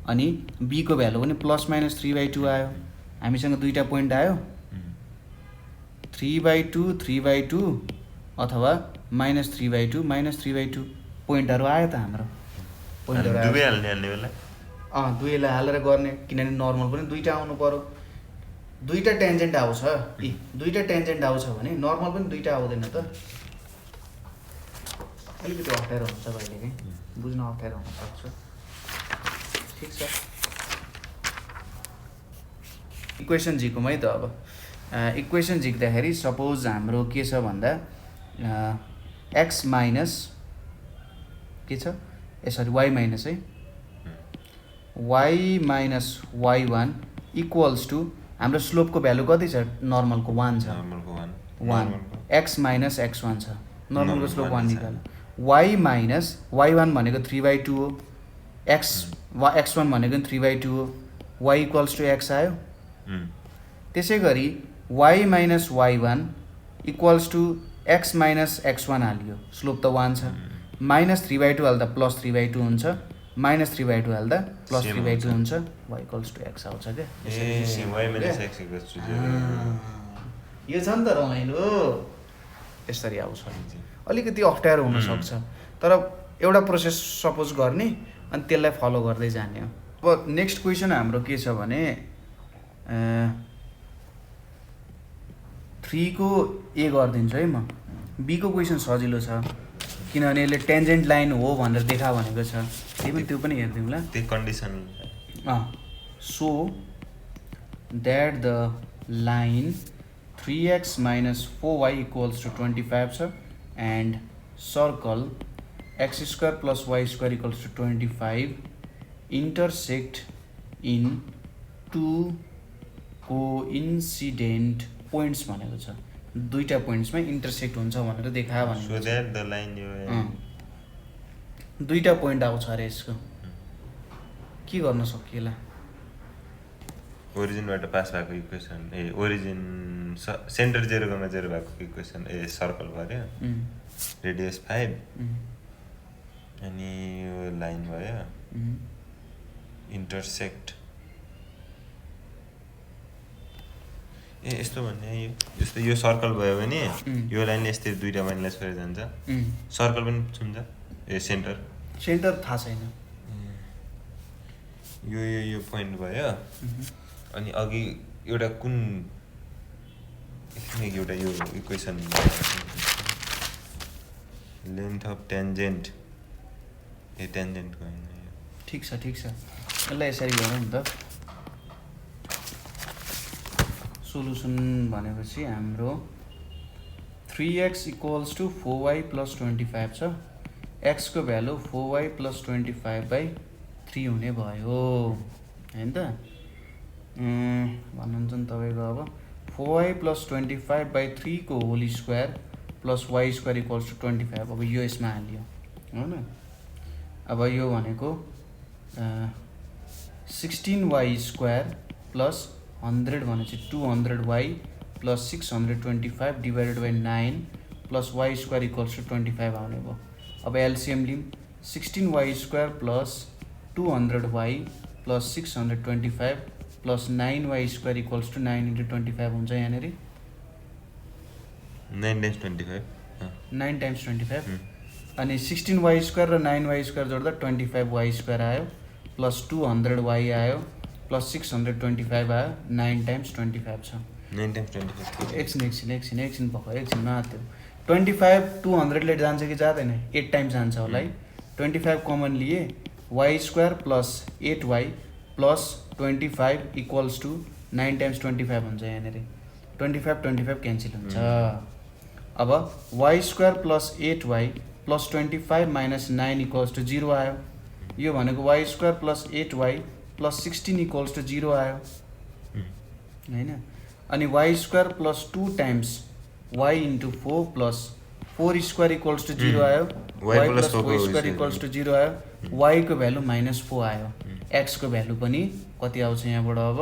Speaker 1: अनि बी को भ्यालु पनि प्लस माइनस 3/2 आयो। हामीसँग दुईटा पोइन्ट आयो 3/2 3/2 अथवा माइनस 3/2 पोइन्टहरू आयो त हाम्रो। पोइन्टहरू
Speaker 2: दुवै हाल्ने बेला
Speaker 1: दुवैलाई हालेर गर्ने किनभने नर्मल पनि दुईटा आउनु पर्यो। दुईटा टेन्जेन्ट आउँछ दुईटा टेन्जेन्ट आउँछ भने नर्मल पनि दुईटा आउँदैन त। अलिकति अप्ठ्यारो हुन्छ कहिलेकाहीँ बुझ्न अप्ठ्यारो हुनसक्छ। ठिक छ इक्वेसन झिकौँ है त। अब इक्वेसन झिक्दाखेरि सपोज हाम्रो के छ भन्दा एक्स माइनस के छ सरी वाइ माइनस है y minus y1 equals to हाम्रो स्लोपको भ्यालु कति छ नर्मलको 1 छ। 1 एक्स माइनस x1 छ। नर्मलको स्लोप 1 निकाल। y माइनस y1 भनेको 3/2 हो। x1 भनेको 3/2 हो। y इक्वल्स टु x आयो। त्यसै गरी y minus y1 equals to x minus x1 हालियो। स्लोप त 1 छ। माइनस 3/2 हाल्दा प्लस 3/2 हुन्छ। माइनस 3/2 हाल्दा प्लस 3/2 हुन्छ। y इक्वल्स टु x आउँछ क्या। यो छ नि त रमाइलो यसरी आउँछ। अलिकति अप्ठ्यारो हुनसक्छ तर एउटा प्रोसेस सपोज गर्ने अनि त्यसलाई फलो गर्दै जाने हो। अब नेक्स्ट क्वेसन हाम्रो के छ भने 3 को ए गरिदिन्छु है म। बी को क्वेसन सजिलो छ किनभने यसले टेन्जेन्ट लाइन हो भनेर देखा भनेको छ। त्यो पनि हेरिदिउँ ल।
Speaker 2: त्यो condition
Speaker 1: so that the line 3x minus 4y equals to 25 छ and circle x square plus y square equals to 25 intersect in 2 coincident points भनेको छ। दुईटा पोइन्ट्समा इन्टरसेक्ट हुन्छ भनेर देखायो भने
Speaker 2: सो दैट द लाइन
Speaker 1: दुईटा पोइन्ट आउँछ अरे यसको। के गर्न सकिएला
Speaker 2: ओरिजिनबाट पास भएको इक्वेसन ओरिजिन सेन्टर 0,0 भएको इक्वेसन सर्कल गर्यो। रेडियस 5 अनि यो लाइन भयो इन्टरसेक्ट यस्तो भन्ने जस्तो यो सर्कल भयो भने यो लाइनले यस्तै दुईटा लाइनलाई छोडेर जान्छ। सर्कल पनि छुन्छ सेन्टर
Speaker 1: थाहा छैन।
Speaker 2: यो पोइन्ट भयो अनि अघि एउटा कुन एउटा यो इक्वेसन लेन्थ अफ टेन्जेन्ट टेन्जेन्टको हैन।
Speaker 1: ठिक छ यसलाई यसरी गरौँ नि त। सोलुसन भनेपछि हाम्रो 3x equals to 4y plus 25 छ। x को भ्यालु 4y प्लस 25/3 हुने भयो हैन त। भन्नुहुन्छ नि तपाईँको अब 4y प्लस 25/3 को whole square plus y square equals to 25। अब यो यसमा हालियो हैन। अब यो भनेको 16y स्क्वायर प्लस 100 भनेपछि 200y प्लस 625 डिवाइडेड बाई 9 plus y square equals to 25 आउने भयो। अब एलसीएम लिम 16y square plus 200y plus 625 plus 9y square equals to 9 × 25 हुन्छ यहाँनिर
Speaker 2: 9 टाइम्स 25
Speaker 1: 9 टाइम्स 25 अनि 16y स्क्वायर र 9y स्क्वायर जोड्दा 25y स्क्वायर आयो प्लस 200y आयो प्लस 625 आयो 9 टाइम्स 25 छ
Speaker 2: 9 टाइम्स 25
Speaker 1: एकछिन भएको एकछिनमा त्यो 25 200 ले जान्छ कि जाँदैन 8 टाइम्स जान्छ होला है। 25 कमन लिए y square plus 8y plus 25 equals to 9 times 25 हुन्छ यहाँनिर 25 क्यान्सल हुन्छ। अब y square plus 8y plus 25 minus 9 equals to 0 आयो। यो भनेको y square plus 8y plus 16 equals to 0 आयो हैन। अनि y square plus 2 times y into 4 plus 4 square equals to 0 आयो। y plus 4 square equals to 0 आयो। y को भ्यालु -4 आयो। x को भ्यालु पनि कति आउँछ यहाँबाट अब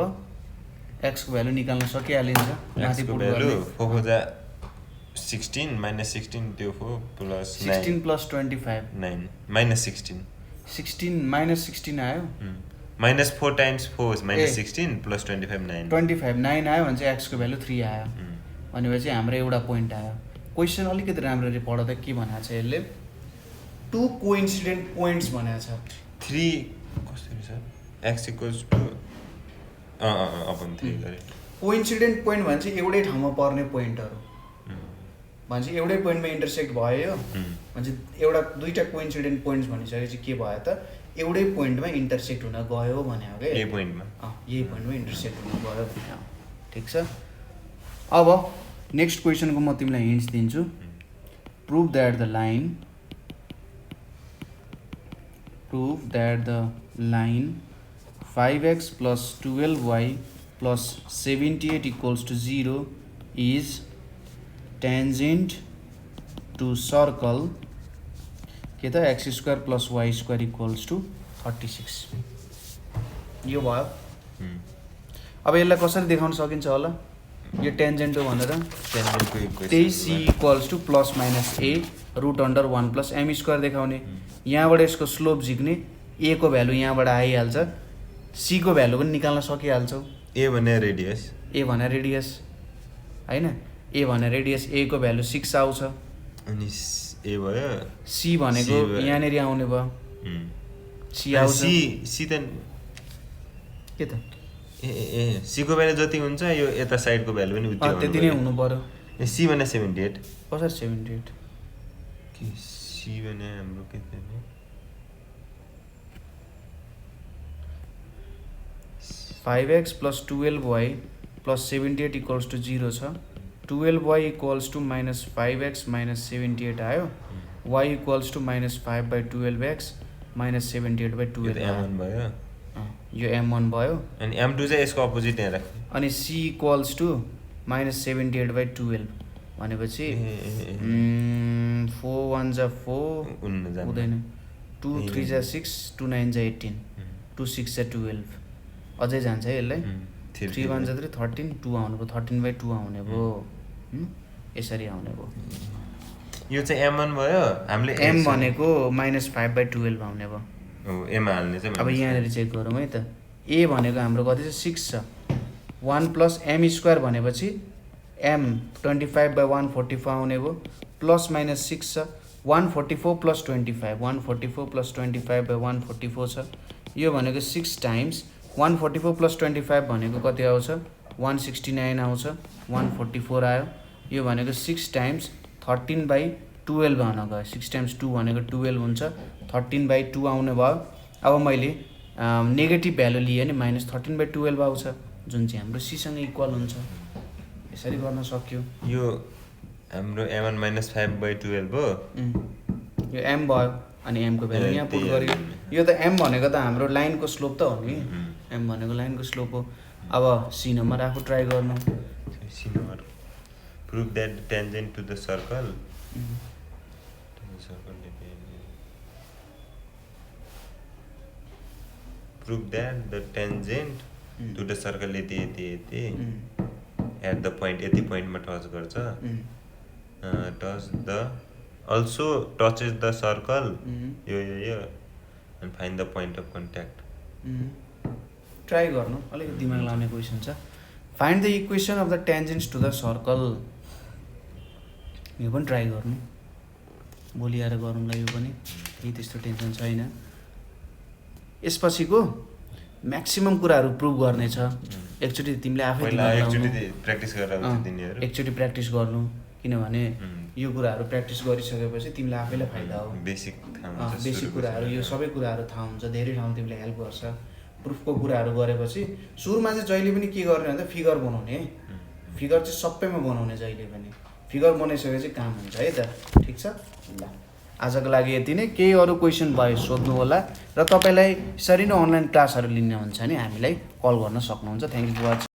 Speaker 1: x को भ्यालु निकाल्न सकिहालिन्छ।
Speaker 2: माथि पुट गर्ने 16 माइनस 16 त्यो 4 प्लस
Speaker 1: 16 प्लस 25
Speaker 2: 9 माइनस 16
Speaker 1: माइनस 16 आयो।
Speaker 2: माइनस 4 टाइम्स 4 माइनस 16 प्लस 25 9
Speaker 1: 9 आयो भने चाहिँ x को भ्यालु 3 आयो। भनेपछि हाम्रो एउटा पोइन्ट आयो। क्वेसन अलिकति राम्ररी पढ्दा के भनेको छ यसले 2 कोइन्सिडेन्ट पोइन्ट्स भनेको छ।
Speaker 2: 3 कसरी छ x इक्वल्स टु अपन 3 गरे
Speaker 1: कोइन्सिडेन्ट पोइन्ट भन्छ एउटै ठाउँमा पर्ने पोइन्टहरु भन्छ एउटै पोइन्टमा इन्टरसेक्ट भयो भन्छ एउटा दुईटा कोइन्सिडेन्ट पोइन्ट्स भनिसकेपछि के भयो त एउटै पोइन्टमा इन्टरसेक्ट हुन गयो भने हो के यही पोइन्टमा इन्टरसेक्ट हुन गयो भने हो। ठीक छ। अब नेक्स्ट क्वेसनको म तिमीलाई हिन्ट्स दिन्छु। Prove that the line 5x plus 12y plus 78 equals to 0 is tangent to circle के त x square plus y square equals to 36 यो भयो। अब यसलाई कसरी देखाउन सकिन्छ होला यो टेन्जेन्ट हो भनेर त्यही c equals to plus minus a root under 1 plus m square देखाउने। यहाँबाट यसको स्लोप झिक्ने a को भ्यालु यहाँबाट आइहाल्छ c को भ्यालु पनि निकाल्न सकिहाल्छौ।
Speaker 2: a भने रेडियस
Speaker 1: हैन a भने रेडियस a को भ्यालु 6 आउँछ
Speaker 2: अनि a भयो
Speaker 1: c भनेको यहाँनेरि आउने भयो c आउँछ
Speaker 2: c त
Speaker 1: के त
Speaker 2: ए c को भ्यालु जति हुन्छ यो यता साइडको भ्यालु पनि उति हुन्छ
Speaker 1: त्यति नै हुनु पर्यो।
Speaker 2: c भने 78
Speaker 1: कसरी 78
Speaker 2: के c भने हाम्रो के थियो
Speaker 1: 5x plus 12y plus 78 equals to 0 छ। 12y equals to minus 5x minus 78 आयो। y equals to minus 5/12x minus 78/12
Speaker 2: m1 भयो।
Speaker 1: यो m1 भयो
Speaker 2: अनि m2 चाहिँ यसको अपोजिट यहाँ राख्नु।
Speaker 1: अनि c equals to minus 78/12 भनेपछि 4 1 जा 4 हुँदैन 2 3 जा 6 2 9 जा 18 2 6 जा 12 अझै जान्छ है यसलाई 3 1 जा 3 13 2 आउने भयो 13/2 आउने भयो यसरी आउने भयो।
Speaker 2: यो चाहिँ m1 भयो हामीले
Speaker 1: m भनेको -5/12 आउने भयो।
Speaker 2: हो m हाल्ने चाहिँ
Speaker 1: अब यहाँनेरि चेक गरौँ है त a भनेको हाम्रो कति छ 6 छ 1 प्लस m स्क्वायर भनेपछि m 25/144 आउने भयो प्लस माइनस 6 छ 144 प्लस 25 144 प्लस 25/144 छ। यो भनेको 6 टाइम्स 144 प्लस 25 भनेको कति आउँछ 169 आउँछ 144 आयो। यो भनेको 6 टाइम्स 13/12 आउन गयो 6 टाइम्स 2 भनेको 12 हुन्छ 13/2 आउने भयो। अब मैले नेगेटिभ भ्यालु लिए भने -13/12 आउँछ जुन चाहिँ हाम्रो c सँग इक्वल हुन्छ। यसरी गर्न सक्यो।
Speaker 2: यो हाम्रो m1 - 5/12 हो।
Speaker 1: यो m भयो अनि m को भ्यालु यहाँ पुट गर्यो। यो त m भनेको त हाम्रो लाइनको स्लोप त हो नि, m भनेको लाइनको स्लोप हो। अब सी नम्बर आफू ट्राई गर्नु।
Speaker 2: C number prove that the tangent to the circle prove that the tangent to the circle यति एट द पोइन्ट यति पोइन्टमा टच गर्छ। Touch the also touches the circle यो and find the point of contact.
Speaker 1: Try गर्नु, अलिक दिमाग लाउने क्वेसन छ। Find the equation of the tangents to the circle, यो पनि ट्राई गर्नु। भोलि आएर गरौँला यो पनि, केही त्यस्तो टेन्सन छैन। यसपछिको म्याक्सिमम कुराहरू प्रुभ गर्नेछ। एकचोटि तिमीले आफै
Speaker 2: प्र्याक्टिस गरेर
Speaker 1: एकचोटि प्र्याक्टिस गर्नु, किनभने यो कुराहरू प्र्याक्टिस गरिसकेपछि तिमीलाई आफैलाई फाइदा हो।
Speaker 2: बेसिक
Speaker 1: कुराहरू, यो सबै कुराहरू थाहा हुन्छ, धेरै ठाउँ तिमीले हेल्प गर्छ। प्रुफको कुराहरू गरेपछि सुरुमा चाहिँ जहिले पनि के गर्ने भन्दा फिगर बनाउने, फिगर चाहिँ सबैमा बनाउने जहिले पनि। फिगर बनाइसकेपछि काम हुन्छ है त, ठिक छ। ल आजको लागि यति नै। केही अरू क्वेसन भयो सोध्नु होला, र तपाईँलाई यसरी नै अनलाइन क्लासहरू लिनुहुन्छ भने हामीलाई कल गर्न सक्नुहुन्छ। Thank you for watching.